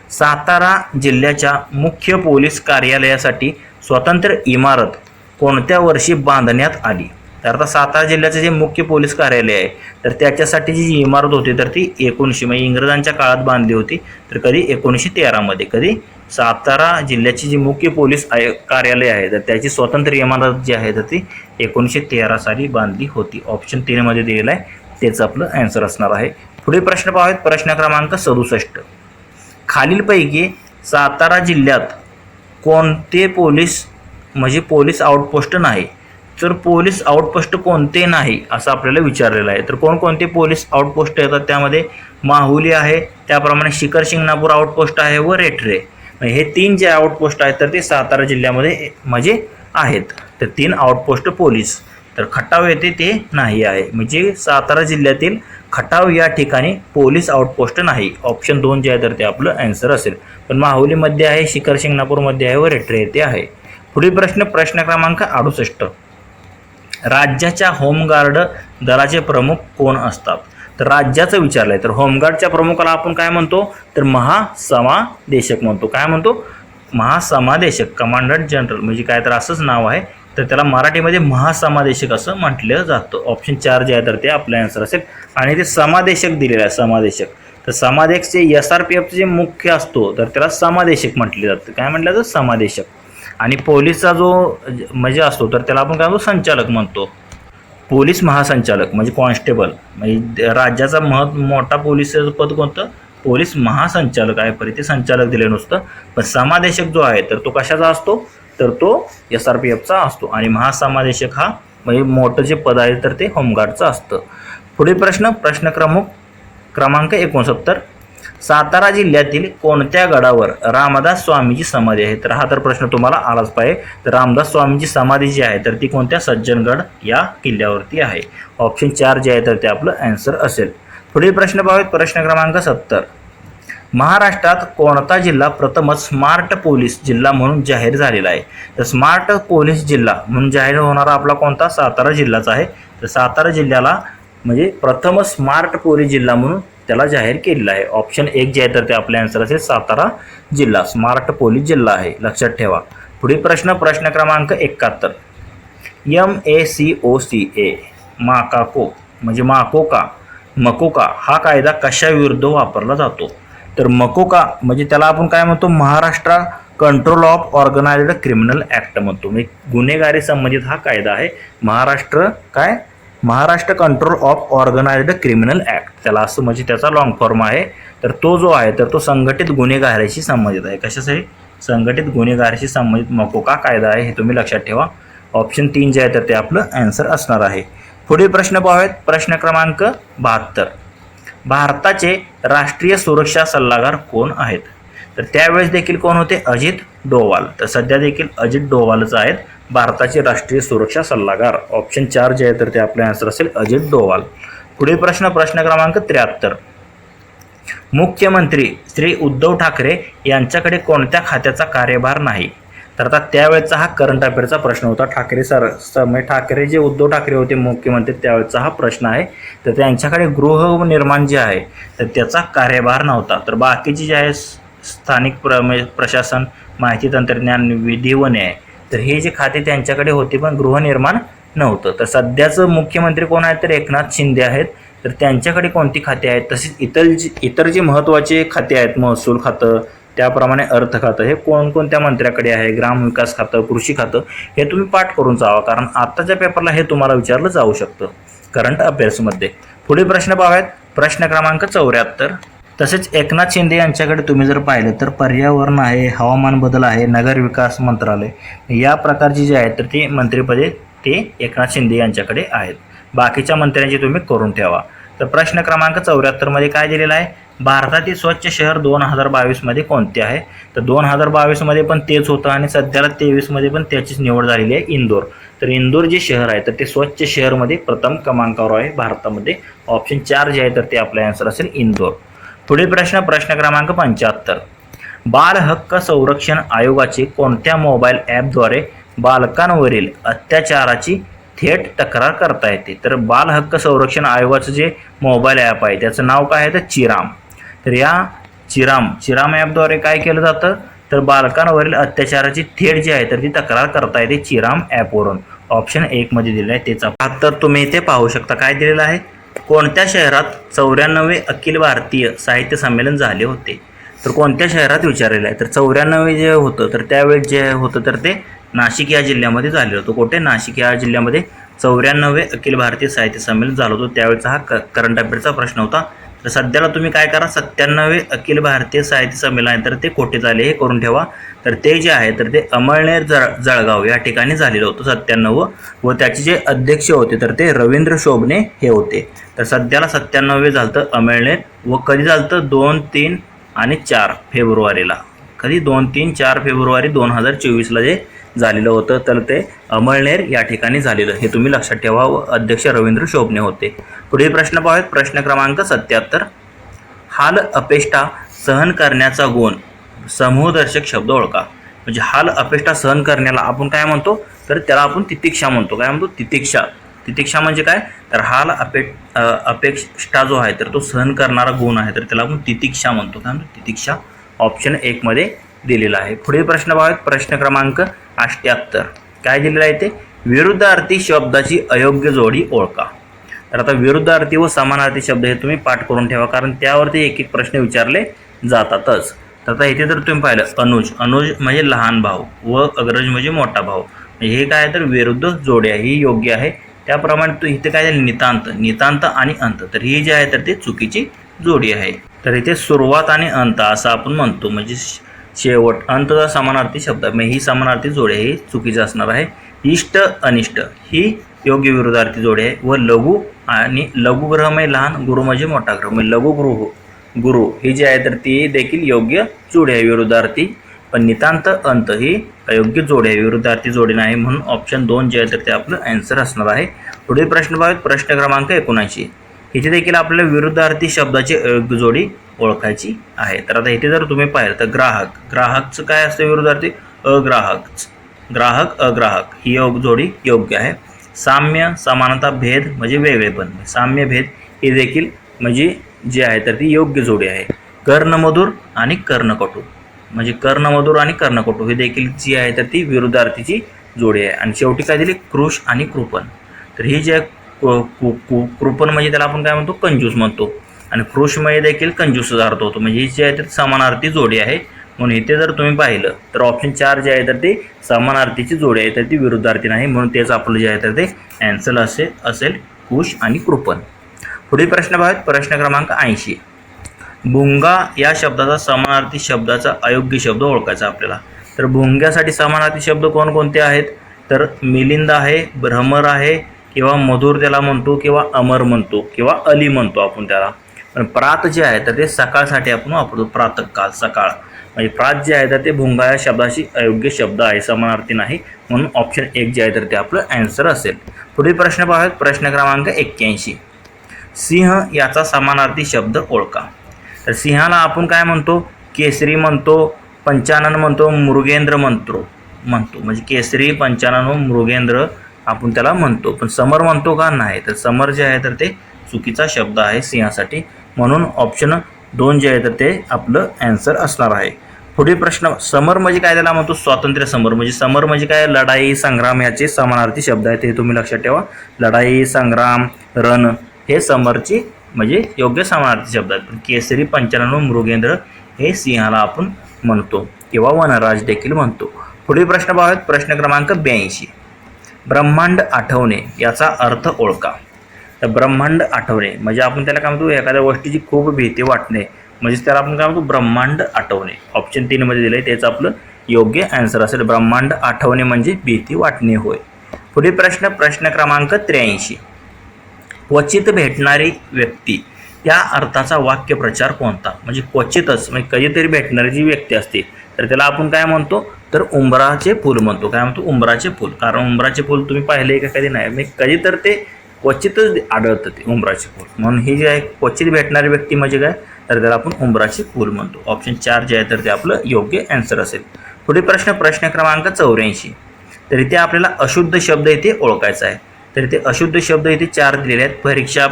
[SPEAKER 1] सातारा जिल्ह्याच्या मुख्य पोलीस कार्यालयासाठी स्वतंत्र इमारत कोणत्या वर्षी बांधण्यात आली? तर आता सातारा जिल्ह्याचे जे मुख्य पोलीस कार्यालय आहे तर त्याच्यासाठी जी इमारत होती तर ती 1900 म्हणजे इंग्रजांच्या काळात बांधली होती. तर कधी 1913 मध्ये. कधी सातारा जिल्ह्याची जी मुख्य पोलीस कार्यालय आहे तर त्याची स्वतंत्र इमारत जी आहे तर ती 1913 साली बांधली होती. ऑप्शन 3 मध्ये दिलेलं आहे. तेच आपलं आन्सर असणार आहे. पुढील प्रश्न पाहूयात. प्रश्न क्रमांक 67. खालीलपैकी सातारा जिल्ह्यात कोणते पोलीस आउटपोस्ट नाही? तर पोलीस आउटपोस्ट कोणते नाही असं आपल्याला विचारलेलं आहे. तर कोणकोणते पोलीस आउटपोस्ट येतात? त्यामध्ये माहुली आहे, त्याप्रमाणे शिखर शिंगणापूर आउटपोस्ट आहे व रेठरे. हे 3 जे आउटपोस्ट आहेत तर ते सातारा जिल्ह्यामध्ये म्हणजे आहेत. तर 3 आउटपोस्ट पोलीस. तर खटाव येथे ते नाही आहे. म्हणजे सातारा जिल्ह्यातील खटाव या ठिकाणी पोलीस आउटपोस्ट नाही. ऑप्शन 2 जे आहे तर ते आपलं आन्सर असेल. पण माहुलीमध्ये आहे, शिखर शिंगणापूरमध्ये आहे व रेठरे येथे आहे. पुढील प्रश्न क्रमांक 68. राज्याच्या होमगार्ड दलाचे प्रमुख कोण असतात? तर राज्याचं विचारलंय. तर होमगार्डच्या प्रमुखाला आपण काय म्हणतो? तर महासमादेशक म्हणतो. काय म्हणतो? महासमादेशक. कमांडंट जनरल म्हणजे काय तर असंच नाव आहे. तर त्याला मराठीमध्ये महासमादेशक असं म्हटलं जातं. ऑप्शन 4 जे आहे तर ते आपलं आन्सर असेल. आणि ते समादेशक दिलेलं आहे. समादेशक. तर समादेशचे SRPF जे मुख्य असतो तर त्याला समादेशक म्हटले जातं. काय म्हटलं जातं? समादेशक. आणि पोलीसचा जो म्हणजे असतो तर त्याला आपण काय म्हणतो? संचालक म्हणतो. पोलीस महासंचालक म्हणजे कॉन्स्टेबल. म्हणजे राज्याचा मोठा पोलीसचं पद कोणतं? पोलीस महासंचालक आहे. परिते संचालक दिले नुसतं. पण समादेशक जो आहे तर तो कशाचा असतो? तर तो SRPFचा असतो. आणि महासमादेशक हा म्हणजे मोठं जे पद आहे तर ते होमगार्डचं असतं. पुढील प्रश्न क्रमांक 69. सातारा जिल्ह्यातील कोणत्या गडावर रामदास स्वामींची समाधी आहे? तर हा तर प्रश्न तुम्हाला आलाच पाहिजे. तर रामदास स्वामींची समाधी जी आहे तर ती कोणत्या? सज्जनगड या किल्ल्यावरती आहे. ऑप्शन 4 जे आहे तर ते आपलं आन्सर असेल. पुढील प्रश्न पाहूयात. प्रश्न क्रमांक 70. महाराष्ट्रात कोणता जिल्हा प्रथमच स्मार्ट पोलीस जिल्हा म्हणून जाहीर झालेला आहे? तर स्मार्ट पोलीस जिल्हा म्हणून जाहीर होणारा आपला कोणता? सातारा जिल्हाच आहे. तर सातारा जिल्ह्याला म्हणजे प्रथम स्मार्ट पोलीस जिल्हा म्हणून त्याला जाहीर केलेलं आहे. ऑप्शन 1 जे आहे तर ते आपले आन्सर असेल. सातारा जिल्हा स्मार्ट पोलीस जिल्हा आहे. लक्षात ठेवा. पुढील प्रश्न क्रमांक 71. MACOCA माकाको म्हणजे मकोका हा कायदा कशाविरुद्ध वापरला जातो? तर मकोका म्हणजे त्याला आपण काय म्हणतो? Maharashtra control of organised criminal act म्हणतो. म्हणजे गुन्हेगारी संबंधित हा कायदा आहे. Maharashtra control of organised criminal act त्याला असं म्हणजे त्याचा लॉंग फॉर्म आहे. तर तो जो आहे तर तो संघटित गुन्हेगारीशी संबंधित आहे. कशासाठी? संघटित गुन्हेगारीशी संबंधित मकोका कायदा आहे. हे तुम्ही लक्षात ठेवा. ऑप्शन 3 जे आहे तर ते आपलं आन्सर असणार आहे. पुढील प्रश्न पाहूयात. प्रश्न क्रमांक 72. भारताचे राष्ट्रीय सुरक्षा सल्लागार कोण आहेत? तर त्यावेळेस देखील कोण होते? अजित डोवाल. तर सध्या देखील अजित डोवालच आहेत भारताचे राष्ट्रीय सुरक्षा सल्लागार. ऑप्शन 4 जे आहे तर ते आपले आन्सर असेल. अजित डोवाल. पुढील प्रश्न क्रमांक 73. मुख्यमंत्री श्री उद्धव ठाकरे यांच्याकडे कोणत्या खात्याचा कार्यभार नाही? तर आता त्यावेळेचा हा करंट अफेअरचा प्रश्न होता. ठाकरे जे उद्धव ठाकरे होते मुख्यमंत्री त्यावेळेचा हा प्रश्न आहे. तर त्यांच्याकडे गृहनिर्माण जे आहे तर त्याचा कार्यभार नव्हता. तर बाकीचे जे आहे स्थानिक प्रशासन, माहिती तंत्रज्ञान, विधी व न्याय, तर हे जे खाते त्यांच्याकडे होते पण गृहनिर्माण नव्हतं. तर सध्याचं मुख्यमंत्री कोण आहेत तर एकनाथ शिंदे आहेत. तर त्यांच्याकडे कोणती खाते आहेत? तसेच इतर जे महत्त्वाचे खाते आहेत, महसूल खातं, त्याप्रमाणे अर्थ खातं, हे कोणकोणत्या मंत्र्याकडे आहे? ग्रामविकास खातं, कृषी खातं, हे तुम्ही पाठ करून जावा, कारण आत्ताच्या पेपरला हे तुम्हाला विचारलं जाऊ शकतं करंट अफेअर्समध्ये. पुढील प्रश्न पाहूयात. प्रश्न क्रमांक 74. तसेच एकनाथ शिंदे यांच्याकडे तुम्ही जर पाहिलं तर पर्यावरण आहे, हवामान बदल आहे, नगर विकास मंत्रालय, या प्रकारची जे आहेत तर ती मंत्रिपदे ते एकनाथ शिंदे यांच्याकडे आहेत. बाकीच्या मंत्र्यांची तुम्ही करून ठेवा. तर प्रश्न क्रमांक 74 मध्ये काय दिलेला आहे? भारतातील स्वच्छ शहर 2022 मध्ये कोणते आहे? तर 2022 मध्ये पण तेच होतं आणि सध्याला 23 मध्ये पण त्याचीच निवड झालेली आहे, इंदोर. तर इंदोर जे शहर आहे तर ते स्वच्छ शहरमध्ये प्रथम क्रमांकावर आहे भारतामध्ये. ऑप्शन 4 जे आहे तर ते आपला आन्सर असेल इंदोर. पुढील प्रश्न क्रमांक 75. बाल हक्क संरक्षण आयोगाचे कोणत्या मोबाईल ॲपद्वारे बालकांवरील अत्याचाराची थेट तक्रार करता येते? तर बाल हक्क संरक्षण आयोगाचं जे मोबाईल ॲप आहे त्याचं नाव काय आहे तर चिराम. तर या चिराम ॲपद्वारे काय केलं जातं तर बालकांवरील अत्याचाराची थेट जी आहे तर ती तक्रार करता येते चिराम ॲपवरून. ऑप्शन 1 मध्ये दिलेलं आहे त्याचा. तर तुम्ही इथे पाहू शकता काय दिलेलं आहे. कोणत्या शहरात 94वे अखिल भारतीय साहित्य संमेलन झाले होते? तर कोणत्या शहरात विचारलेलं आहे? तर 94 जे होतं तर त्यावेळेस जे होतं तर ते नाशिक या जिल्ह्यामध्ये झालेलं होतं. कुठे? नाशिक या जिल्ह्यामध्ये 94वे अखिल भारतीय साहित्य संमेलन झालं होतं. त्यावेळेचा हा करंट अफेअरचा प्रश्न होता. तर सध्याला तुम्ही काय करा, 97वे अखिल भारतीय साहित्य संमेलन आहे तर ते कोठे झाले हे करून ठेवा. तर ते जे आहे तर ते अमळनेर जळगाव या ठिकाणी झालेलं होतं 97. व त्याचे जे अध्यक्ष होते तर ते रवींद्र शोभणे हे होते. तर सध्याला 97वे झालं अमळनेर. व कधी झालं? 2, 3 आणि 4 फेब्रुवारीला. कधी? 2, 3, 4 फेब्रुवारी 2024ला जे झालेलं होतं तर ते अमळनेर या ठिकाणी झालेलं, हे तुम्ही लक्षात ठेवा. व अध्यक्ष रवींद्र शोभणे होते. पुढील प्रश्न पाहूयात. प्रश्न क्रमांक 77. हाल अपेष्टा सहन करण्याचा गुण समूहदर्शक शब्द ओळखा. म्हणजे हाल अपेष्टा सहन करण्याला आपण काय म्हणतो तर त्याला आपण तितिक्षा म्हणतो. काय म्हणतो? तितिक्षा म्हणजे काय तर हाल अपेष्टा जो आहे तर तो सहन करणारा गुण आहे तर त्याला आपण तितिक्षा म्हणतो. काय म्हणतो? तितिक्षा. ऑप्शन 1 मध्ये दिलेला आहे. पुढील प्रश्न पाहूयात. प्रश्न क्रमांक 78. काय दिलेलं आहे ते? विरुद्धार्थी शब्दाची अयोग्य जोडी ओळखा. तर आता विरुद्धार्थी व समानार्थी शब्द हे तुम्ही पाठ करून ठेवा, कारण त्यावरती एक एक प्रश्न विचारले जातातच. तर आता इथे जर तुम्ही पाहिलं अनुज म्हणजे लहान भाऊ व अग्रज म्हणजे मोठा भाऊ, हे काय तर विरुद्ध जोडी आहे, ही योग्य आहे. त्याप्रमाणे तो इथे काय झालं? नितांत आणि अंत, तर ही जी आहे तर ती चुकीची जोडी आहे. तर इथे सुरुवात आणि अंत असं आपण म्हणतो, म्हणजे शेवट अंतचा समानार्थी शब्द, मग ही समानार्थी जोडी आहे, ही चुकीची असणार आहे. इष्ट अनिष्ट ही योग्य विरुद्धार्थी जोडी आहे. व लघु आणि लघुग्रह म्हणजे लहान, गुरु म्हणजे मोठा ग्रह, म्हणजे गुरु ही जी आहे तर ती देखील योग्य जोडी आहे विरुद्धार्थी. पण नितांत अंत ही अयोग्य जोडी आहे, विरुद्धार्थी जोडी नाही. म्हणून ऑप्शन 2 जे आहे तर ते आपलं आन्सर असणार आहे. पुढील प्रश्न पाहूयात. प्रश्न क्रमांक 79. इथे देखील आपल्याला विरुद्धार्थी शब्दाची अयोग्य जोडी ओळखायची आहे. तर आता इथे जर तुम्ही पाहिलं तर ग्राहकचं काय असतं विरुद्धार्थी? ग्राहक अग्राहक ही जोडी योग्य आहे. साम्य समानता भेद म्हणजे वेगळेपण, साम्य भेद ही देखील म्हणजे जे आहे तर ती योग्य जोडी आहे. कर्णमधुर आणि कर्णकटू म्हणजे कर्णमधुर आणि कर्णकटू ही देखील जी आहे तर ती विरुद्धार्थीची जोडी आहे. आणि शेवटी काय दिली? कृश आणि कृपण. तर ही जी आहे कृपण म्हणजे त्याला आपण काय म्हणतो? कंजूस म्हणतो. आणि कृशमध्ये देखील कंजूसच अर्थ होतो, म्हणजे ही जी आहे तर समानार्थी जोडी आहे. म्हणून इथे जर तुम्ही पाहिलं तर ऑप्शन 4 जे आहे तर ते समानार्थीची जोडी आहे तर ती विरुद्धार्थी नाही. म्हणून तेच आपलं जे आहे तर ते आन्सर असेल कुश आणि कृपण. पुढील प्रश्न पाहूयात. प्रश्न क्रमांक 80. भुंगा या शब्दाचा समानार्थी शब्दाचा अयोग्य शब्द ओळखायचा आपल्याला. तर भुंग्यासाठी समानार्थी शब्द कोणकोणते आहेत? तर मिलिंद आहे, भ्रमर आहे, किंवा मधुर त्याला म्हणतो, किंवा अमर म्हणतो, किंवा अली म्हणतो आपण त्याला. पण प्रात जे आहे तर ते सकाळसाठी आपण वापरतो, प्रातःकाळ, सकाळ. म्हणजे प्रात जे आहे तर ते भुंगा या शब्दाशी अयोग्य शब्द आहे, समानार्थी नाही. म्हणून ऑप्शन 1 जे आहे तर ते आपलं आन्सर असेल. पुढील प्रश्न पाहूयात. प्रश्न क्रमांक 81. सिंह याचा समानार्थी शब्द ओळखा. तर सिंहाला आपण काय म्हणतो, केसरी म्हणतो, पंचानन म्हणतो, मृगेंद्र म्हणतो म्हणजे केसरी, पंचानन, मृगेंद्र आपण त्याला म्हणतो. पण समर म्हणतो का, नाही. तर समर जे आहे तर ते चुकीचा शब्द आहे सिंहासाठी, म्हणून ऑप्शन 2 जे आहे तर ते आपलं ॲन्सर असणार आहे. पुढील प्रश्न, समर म्हणजे काय त्याला म्हणतो, स्वातंत्र्य समर. म्हणजे समर म्हणजे काय, लढाई, संग्राम याचे समानार्थी शब्द आहेत, हे तुम्ही लक्षात ठेवा. लढाई, संग्राम, रण हे समरची म्हणजे योग्य समानार्थी शब्द आहेत. पण केसरी, पंचानन, मृगेंद्र हे सिंहाला आपण म्हणतो किंवा वनराज देखील म्हणतो. पुढील प्रश्न पाहूयात. प्रश्न क्रमांक 82, ब्रह्मांड आठवणे याचा अर्थ ओळखा. तर ब्रह्मांड आठवणे म्हणजे आपण त्याला काय म्हणतो, एखाद्या गोष्टीची खूप भीती वाटणे म्हणजे त्याला आपण काय म्हणतो, ब्रह्मांड आठवणे. ऑप्शन 3 मध्ये दिलं आहे, त्याचं आपलं योग्य ॲन्सर असेल. ब्रह्मांड आठवणे म्हणजे भीती वाटणे होय. पुढील प्रश्न, प्रश्न क्रमांक 83, क्वचित भेटणारी व्यक्ती या अर्थाचा वाक्यप्रचार कोणता. म्हणजे क्वचितच म्हणजे कधीतरी भेटणारी जी व्यक्ती असते तर त्याला आपण काय म्हणतो, तर उंबराचे फूल म्हणतो. काय म्हणतो, उंबराचे फूल. कारण उंबराचे फूल तुम्ही पाहिले का, कधी नाही, म्हणजे कधी तर ते क्वचितच आढळतं ते उंबराचे फूल. म्हणून ही जी आहे क्वचित भेटणारी व्यक्ती म्हणजे काय, तर त्याला आपण उंबराचे फूल म्हणतो. ऑप्शन 4 जे आहे तर ते आपलं योग्य ॲन्सर असेल. पुढील प्रश्न, प्रश्न क्रमांक 84, तर इथे आपल्याला अशुद्ध शब्द इथे ओळखायचा आहे. तर इथे अशुद्ध शब्द इथे 4 दिलेले आहेत. परीक्षा,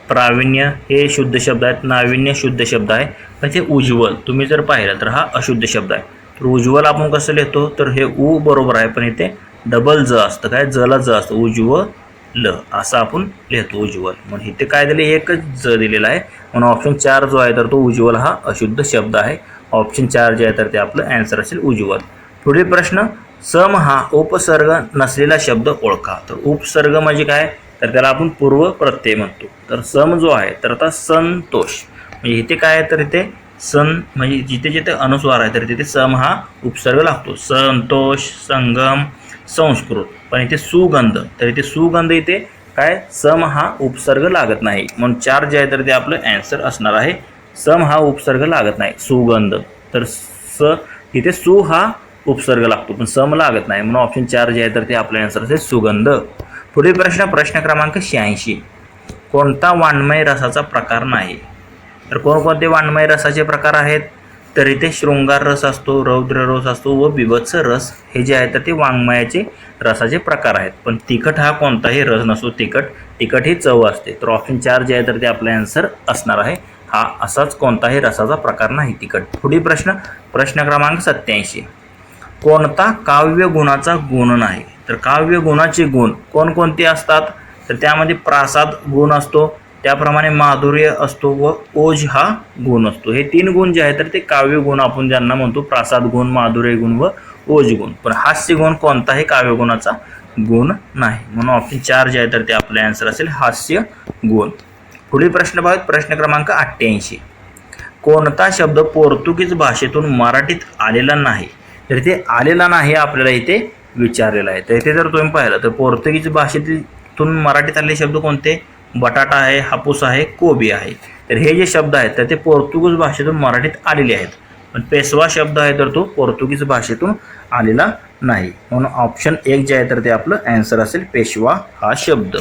[SPEAKER 1] प्रावीण्य हे शुद्ध शब्द आहेत. नाविन्य शुद्ध शब्द आहे. पण ते उज्ज्वल तुम्ही जर पाहिलं तर हा अशुद्ध शब्द आहे. तर उज्ज्वल आपण कसं लिहितो, तर हे उ बरोबर आहे, पण इथे डबल ज असतं. काय, जला ज असतं, उज्ज्वल असं आपण लिहितो उज्ज्वल. म्हणून इथे काय दिले, एकच ज दिलेला आहे. म्हणून ऑप्शन 4 जो आहे तर तो उज्ज्वल हा अशुद्ध शब्द आहे. ऑप्शन 4 जे आहे तर ते आपलं ॲन्सर असेल उज्ज्वल. पुढील प्रश्न, सम हा उपसर्ग नसलेला शब्द ओळखा. तर उपसर्ग म्हणजे काय, तर त्याला आपण पूर्व प्रत्यय म्हणतो. तर सम जो आहे तर आता संतोष म्हणजे इथे काय आहे, तर इथे सन म्हणजे जिथे जिथे अनुस्वार आहे तर तिथे सम हा उपसर्ग लागतो. संतोष, संगम, संस्कृत. पण इथे सुगंध, तर इथे सुगंध इथे काय, सम हा उपसर्ग लागत नाही. म्हणून 4 जे आहे तर ते आपलं ॲन्सर असणार आहे. सम हा उपसर्ग लागत नाही. सुगंध, तर इथे सु हा उपसर्ग लागतो पण सम लागत नाही, म्हणून ऑप्शन 4 जे आहे तर ते आपलं ॲन्सर असेल सुगंध. पुढील प्रश्न, प्रश्न क्रमांक 86, कोणता वाङ्मय रसाचा प्रकार नाही. तर कोणकोणते वाङ्मय रसाचे प्रकार आहेत, तर इथे शृंगार रस असतो, रौद्र रस असतो व बिभत्स रस हे जे आहे तर ते वाङ्मयाचे रसाचे प्रकार आहेत. पण तिखट हा कोणताही रस नसतो. तिखट ही चव असते. तर ऑप्शन 4 जे आहे तर ते आपलं ॲन्सर असणार आहे. हा असाच कोणताही रसाचा प्रकार नाही तिखट. पुढील प्रश्न, प्रश्न क्रमांक 87, कोणता काव्य गुणाचा गुण नाही. तर काव्य गुणाचे गुण कोणकोणते असतात, तर त्यामध्ये प्रासाद गुण असतो, त्याप्रमाणे माधुर्य असतो व ओज हा गुण असतो. हे 3 गुण जे आहेत तर ते काव्य गुण आपण ज्यांना म्हणतो, प्रासाद गुण, माधुर्य गुण व ओज गुण. पण हास्य गुण कोणताही काव्य गुणाचा गुण नाही, म्हणून ऑप्शन 4 जे आहे तर ते आपले ॲन्सर असेल हास्य गुण. पुढील प्रश्न पाहूयात. प्रश्न क्रमांक 88, कोणता शब्द पोर्तुगीज भाषेतून मराठीत आलेला नाही. तर इथे आलेला नाही आपल्याला इथे विचारलेला आहे. तर इथे जर तुम्ही पाहिलं तर पोर्तुगीज भाषेतून मराठीत आलेले शब्द कोणते, बटाटा आहे, हापूस आहे, कोबी आहे. तर हे जे शब्द आहेत तर ते पोर्तुगीज भाषेतून मराठीत आलेले आहेत. पण पेशवा शब्द आहे तर तो पोर्तुगीज भाषेतून आलेला नाही, म्हणून ऑप्शन 1 जे आहे तर ते आपलं ॲन्सर असेल पेशवा हा शब्द.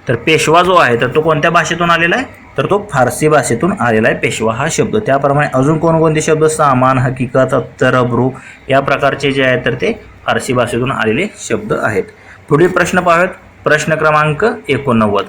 [SPEAKER 1] तर पेशवा जो आहे तर तो कोणत्या भाषेतून आलेला आहे, तर तो फारसी भाषेतून आलेला आहे पेशवा हा शब्द. त्याप्रमाणे अजून कोणकोणते शब्द, सामान, हकीकत, अत्तर, अब्रू या प्रकारचे जे आहेत तर ते फारसी भाषेतून आलेले शब्द आहेत. पुढील प्रश्न पाहूयात. प्रश्न क्रमांक 89,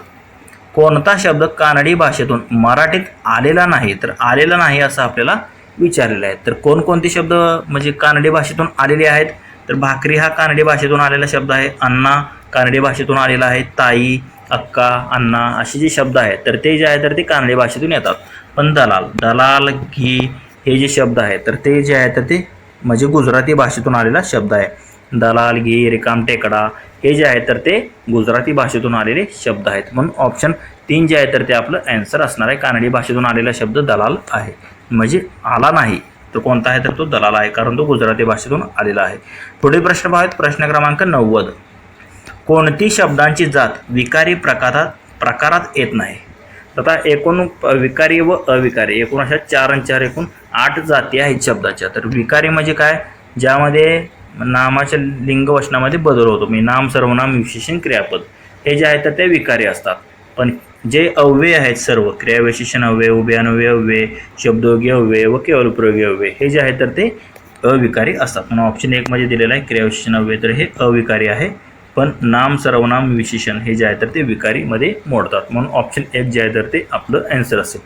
[SPEAKER 1] कोणता शब्द कानडी भाषेतून मराठीत आलेला नाही. तर आलेला नाही असं आपल्याला विचारलेलं आहे. तर कोणकोणते शब्द म्हणजे कानडी भाषेतून आलेले आहेत, तर भाकरी हा कानडी भाषेतून आलेला शब्द आहे, अण्णा कानडी भाषेतून आलेला आहे, ताई, अक्का, अण्णा असे जे शब्द आहेत तर ते जे आहे तर ते कानडी भाषेतून येतात. पण दलाल, घी हे जे शब्द आहेत तर ते जे आहे तर ते म्हणजे गुजराती भाषेतून आलेला शब्द आहे. दलाल, घी, रिकाम टेकडा हे जे आहे तर ते गुजराती भाषेतून आलेले शब्द आहेत. म्हणून ऑप्शन 3 जे आहे तर ते आपलं ॲन्सर असणार आहे. कानडी भाषेतून आलेला शब्द दलाल आहे, म्हणजे आला नाही तर कोणता आहे तर तो दलाल आहे, कारण तो गुजराती भाषेतून आलेला आहे. पुढील प्रश्न पाहूयात. प्रश्न क्रमांक 90, कोणती शब्दांची जात विकारी प्रकारात येत नाही. आता एकूण विकारी व अविकारी एकूण अशा 4 आणि 4 एकूण 8 जाती आहेत शब्दाच्या. तर विकारी म्हणजे काय, ज्यामध्ये नामाच्या लिंगवचनामध्ये बदल होतो, म्हणजे नाम, सर्वनाम, विशेषण, क्रियापद हे जे आहे तर ते विकारी असतात. पण जे अव्यय आहेत सर्व क्रियाविशेषण अव्यय, उभयान्वयी अव्यय, शब्दयोगी अव्यय व केवलप्रयोगी अव्यय हे जे आहे तर ते अविकारी असतात. म्हणून ऑप्शन 1 मध्ये दिलेलं आहे क्रियाविशेषण अव्यय तर हे अविकारी आहे. पण नाम सर्वनाम विशेषण हे जे आहे तर ते विकारीमध्ये मोडतात. म्हणून ऑप्शन 1 जे आहे तर ते आपलं आन्सर असेल.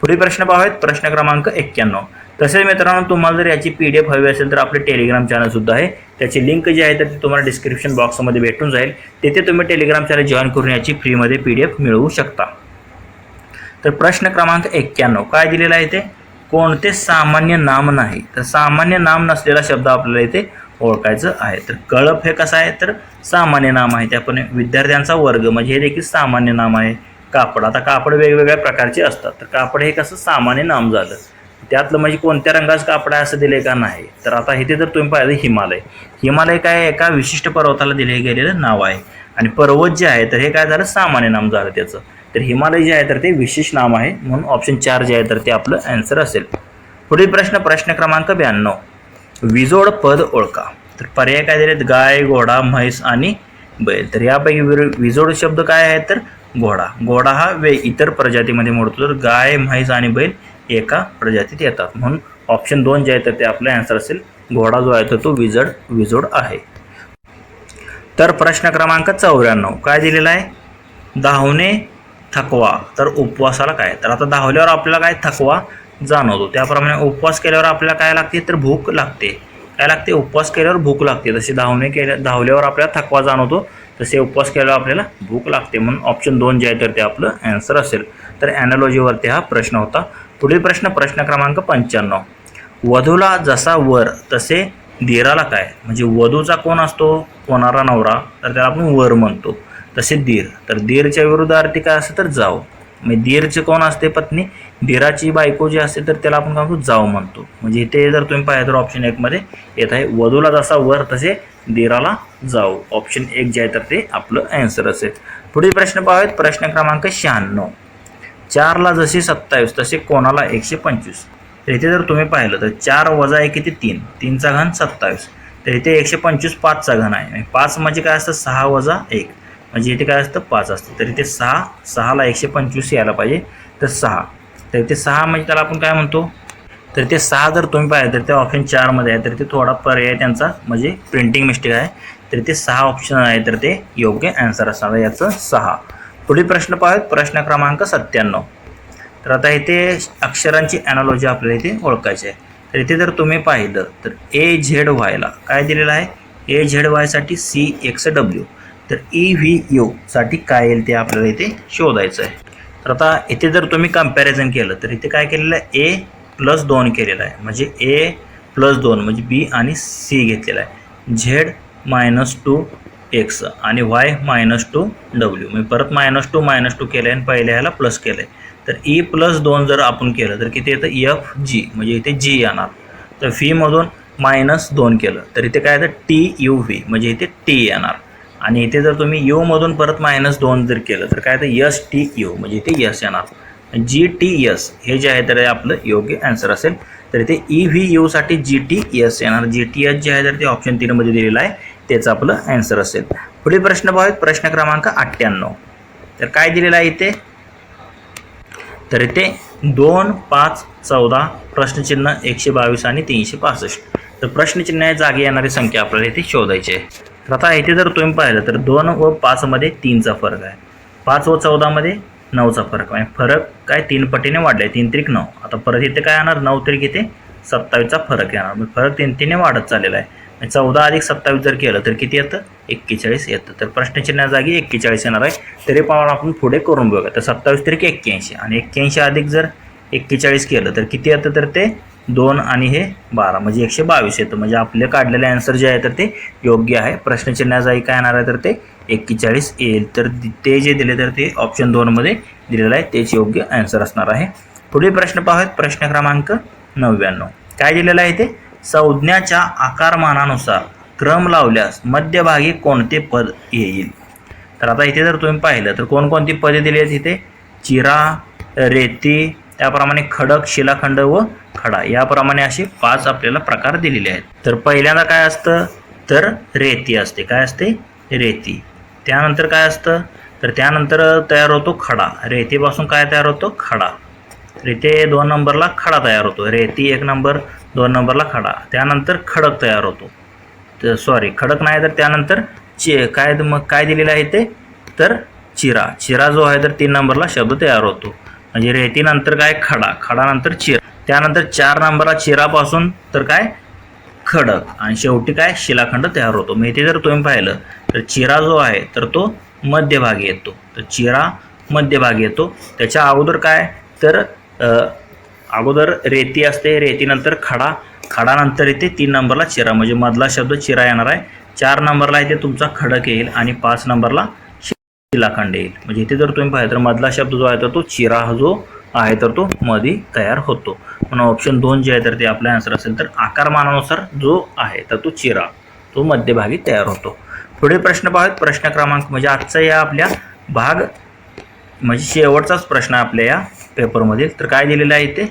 [SPEAKER 1] पुढील प्रश्न पाहूयात. प्रश्न क्रमांक 91. तसेच मित्रांनो तुम्हाला जर याची PDF हवी असेल तर आपले टेलिग्राम चॅनल सुद्धा आहे. त्याची लिंक जी आहे तर ती तुम्हाला डिस्क्रिप्शन बॉक्समध्ये भेटून जाईल. तिथे तुम्ही टेलिग्राम चॅनल जॉईन करून याची फ्रीमध्ये PDF मिळवू शकता. तर प्रश्न क्रमांक 91 काय दिलेला आहे ते कोणते सामान्य नाम नाही. तर सामान्य नाम नसलेला शब्द आपल्याला इथे ओळखायचं आहे. तर कळप हे कसं आहे तर सामान्य नाम आहे. त्यापणे विद्यार्थ्यांचा वर्ग म्हणजे हे देखील सामान्य नाम आहे. कापड, आता कापड वेगवेगळ्या प्रकारचे असतात. तर कापड हे कसं सामान्य नाम झालं. त्यातलं म्हणजे कोणत्या रंगाचं कापड आहे असं दिले का नाही. तर आता इथे जर तुम्ही पाहिलं हिमालय, हिमालय काय एका विशिष्ट पर्वताला दिले गेलेलं नाव आहे. आणि पर्वत जे आहे तर हे काय झालं सामान्य नाम झालं त्याचं. तर हिमालय जे आहे तर ते विशेष नाम आहे. म्हणून ऑप्शन 4 जे आहे तर ते आपलं आन्सर असेल. पुढील प्रश्न प्रश्न क्रमांक 92. विजोड पद ओळखा. तर पर्याय काय दिलेत गाय, घोडा, म्हैस आणि बैल. तर यापैकी विजोड शब्द काय आहे तर घोडा. घोडा हा इतर प्रजातीमध्ये मोडतो. तर गाय, म्हैस आणि बैल एका प्रजातीत येतात. म्हणून ऑप्शन 2 जे आहे तर ते आपलं आन्सर असेल. घोडा जो आहे तर तो विजोड आहे. तर प्रश्न क्रमांक 94 काय दिलेला आहे धावणे थकवा तर उपवासाला काय. तर आता धावल्यावर आपल्याला काय थकवा जाणवतो. त्याप्रमाणे उपवास केल्यावर आपल्याला काय लागते तर भूक लागते. काय लागते उपवास केल्यावर भूक लागते. जसे धावल्यावर आपल्याला थकवा जाणवतो तसे उपवास केल्यावर आपल्याला भूक लागते. म्हणून ऑप्शन 2 जे आहे तर ते आपलं आन्सर असेल. तर ॲनालॉजीवरती हा प्रश्न होता. पुढील प्रश्न प्रश्न क्रमांक 95. वधूला जसा वर तसे दीराला काय. म्हणजे वधूचा कोण असतो होणारा नवरा तर त्याला आपण वर म्हणतो. तसे दीर तर दीरच्या विरुद्धार्थी काय असते तर जाव. म्हणजे दीरचे कोण असते पत्नी, दीराची बायको जी असते तर त्याला आपण काय म्हणतो जाव म्हणतो. म्हणजे इथे जर तुम्ही पाहिलं तर ऑप्शन 1 मध्ये येत आहे वधूला जसा वर तसे दीराला जाव. ऑप्शन 1 जे आहे तर ते आपलं आन्सर असेल. पुढील प्रश्न पाहूयात. प्रश्न क्रमांक 96. 4ला जसे 27 तसे कोणाला 125. तर इथे जर तुम्ही पाहिलं तर 4 वजा 1 किती 3, 3चा घन 27. तर इथे 125 5चा घन आहे. 5 म्हणजे काय असतं 6 वजा 1 म्हणजे इथे काय असतं 5 असतं. तर इथे 6ला 125 यायला पाहिजे तर 6. तर इथे 6 म्हणजे त्याला आपण काय म्हणतो तर ते 6 जर तुम्ही पाहिलं तर ते ऑप्शन 4 मध्ये आहे. तर ते थोडा पर्याय त्यांचा म्हणजे प्रिंटिंग मिस्टेक आहे. तर ते 6 ऑप्शन आहे तर ते योग्य आन्सर असणार आहे याचं 6. पुढील प्रश्न पाहूयात. प्रश्न क्रमांक 97. तर आता इथे अक्षरांची ॲनालॉजी आपल्याला इथे ओळखायची आहे. तर इथे जर तुम्ही पाहिलं तर AZYला काय दिलेलं आहे AZY साठी CXW. तर EVU साठी काय येईल ते आपल्याला इथे शोधायचं आहे. तर आता इथे जर तुम्ही कंपॅरिझन केलं तर इथे काय केलेलं आहे A+2 केलेलं आहे. म्हणजे A+2 म्हणजे B आणि C घेतलेला आहे. Z-2X आणि Y-2W म्हणजे परत -2 केलं आहे आणि पहिल्या ह्याला प्लस केलं आहे. तर E+2 जर आपण केलं तर किती येतं FG म्हणजे इथे G येणार. तर फीमधून -2 केलं तर इथे काय येतं TUV म्हणजे इथे T येणार. आणि इथे जर तुम्ही Uमधून परत -2 जर केलं तर काय येतं STU म्हणजे इथे S येणार. GTS हे जे आहे तर आपलं योग्य आन्सर असेल. तर इथे EVU साठी GTS येणार. GTS जे आहे तर ते ऑप्शन 3 मध्ये दिलेलं आहे त्याचं आपलं आन्सर असेल. पुढील प्रश्न पाहूयात. प्रश्न क्रमांक 98. तर काय दिलेलं आहे इथे तर इथे 2, 5, 14 प्रश्नचिन्ह 122 आणि 365. तर प्रश्नचिन्ह जागी येणारी संख्या आपल्याला इथे शोधायची आहे. तर आता इथे जर तुम्ही पाहिलं तर 2 व 5 मध्ये 3चा फरक आहे. 5 व 14 मध्ये 9चा फरक आहे. फरक काय 3 पटीने वाढले 3 त्रिक 9. आता परत इथे काय येणार 9 त्रिक इथे 27चा फरक येणार. मग फरक 3 वाढत चाललेला आहे. 14 अधिक 27 जर केलं तर किती येतं 41 येतं. तर प्रश्नचिन्ह जागी 41 येणार आहे. तरी पण आपण पुढे करून बघा. तर 27 त्रिक 81 आणि 81 अधिक जर 41 केलं तर किती येतं तर ते 2 आणि हे 12 म्हणजे 122 येतं. म्हणजे आपले काढलेले आन्सर जे आहे तर ते योग्य आहे. प्रश्नचिन्ह जागी काय येणार आहे तर ते 41 येईल. तर ते जे दिले तर ते ऑप्शन 2 मध्ये दिलेलं आहे तेच योग्य आन्सर असणार आहे. पुढील प्रश्न पाहूयात. प्रश्न क्रमांक 99. काय दिलेलं आहे ते संज्ञाच्या आकारमानानुसार क्रम लावल्यास मध्यभागी कोणते पद येईल. तर आता इथे जर तुम्ही पाहिलं तर कोणकोणती पदे दिली आहेत इथे चिरा, रेती, त्याप्रमाणे खडक, शिलाखंड व खडा याप्रमाणे असे 5 आपल्याला प्रकार दिलेले आहेत. तर पहिल्यांदा काय असतं तर रेती असते. काय असते रेती. त्यानंतर काय असतं तर त्यानंतर तयार होतो खडा. रेतीपासून काय तयार होतो? खडा. तर इथे 2 नंबरला खडा तयार होतो. रेती 1 नंबर, 2 नंबरला खडा. त्यानंतर खडक तयार होतो. तर सॉरी, खडक नाही, तर त्यानंतर काय दिलेलं आहे ते? तर चिरा. चिरा जो आहे तर 3 नंबरला शब्द तयार होतो. म्हणजे रेतीनंतर काय? खडा. खडानंतर चिरा. त्यानंतर 4 नंबरला चिरापासून तर काय? खडक. आणि शेवटी काय? शिलाखंड तयार होतो. मग इथे जर तुम्ही पाहिलं तर चिरा जो आहे तर तो मध्यभागी येतो. तर चिरा मध्यभागी येतो. त्याच्या अगोदर काय? तर अगोदर रेती असते, रेतीनंतर खडा, खडानंतर इथे 3 नंबरला चिरा, म्हणजे मधला शब्द चिरा येणार आहे. 4 नंबरला इथे तुमचा खडक येईल आणि 5 नंबरला शिलाखंड येईल. म्हणजे इथे जर तुम्ही पाहिलं तर मधला शब्द जो आहे तर तो चिरा जो आहे तर तो मध्ये तयार होतो. म्हणून ऑप्शन 2 जे आहे तर ते आपला आन्सर असेल. तर आकारमानानुसार जो आहे तर तो चिरा तो मध्यभागी तयार होतो. पुढील प्रश्न पाहूयात. प्रश्न क्रमांक म्हणजे आजचा या आपल्या भाग म्हणजे शेवटचाच प्रश्न आपल्या या पेपरमधील. तर काय दिलेलं आहे इथे?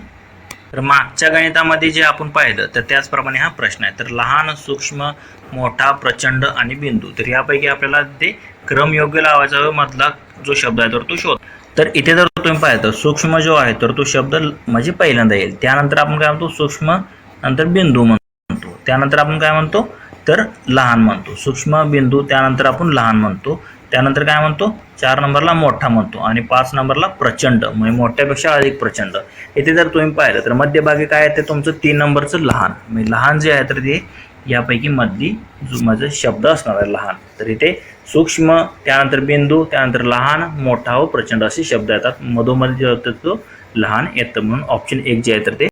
[SPEAKER 1] तर मागच्या गणितामध्ये जे आपण पाहिलं तर त्याचप्रमाणे हा प्रश्न आहे. तर लहान, सूक्ष्म, मोठा, प्रचंड आणि बिंदू. तर यापैकी आपल्याला ते क्रम योग्य लावायचा मधला जो शब्द आहे तर तो शोध. तर इथे जर तुम्ही पाहिलं तर सूक्ष्म जो आहे तर तो शब्द म्हणजे पहिल्यांदा येईल. त्यानंतर आपण काय म्हणतो? सूक्ष्म, नंतर बिंदू म्हणतो. त्यानंतर आपण काय म्हणतो? तर लहान म्हणतो. सूक्ष्म, बिंदू, त्यानंतर आपण लहान म्हणतो. त्यानंतर काय म्हणतो? 4 नंबरला मोठा म्हणतो आणि 5 नंबरला प्रचंड, म्हणजे मोठ्यापेक्षा अधिक प्रचंड. इथे जर तुम्ही पाहिलं तर मध्यभागी काय आहे ते तुमचं 3 नंबरचं लहान. म्हणजे लहान जे आहे तर ते यापैकी मधली माझं शब्द असणार आहे लहान. तर इथे सूक्ष्म, त्यानंतर बिंदू, त्यानंतर लहान, मोठा व प्रचंड असे शब्द येतात. मधोमध जे होतं तो लहान येतं. म्हणून ऑप्शन 1 जे आहे तर ते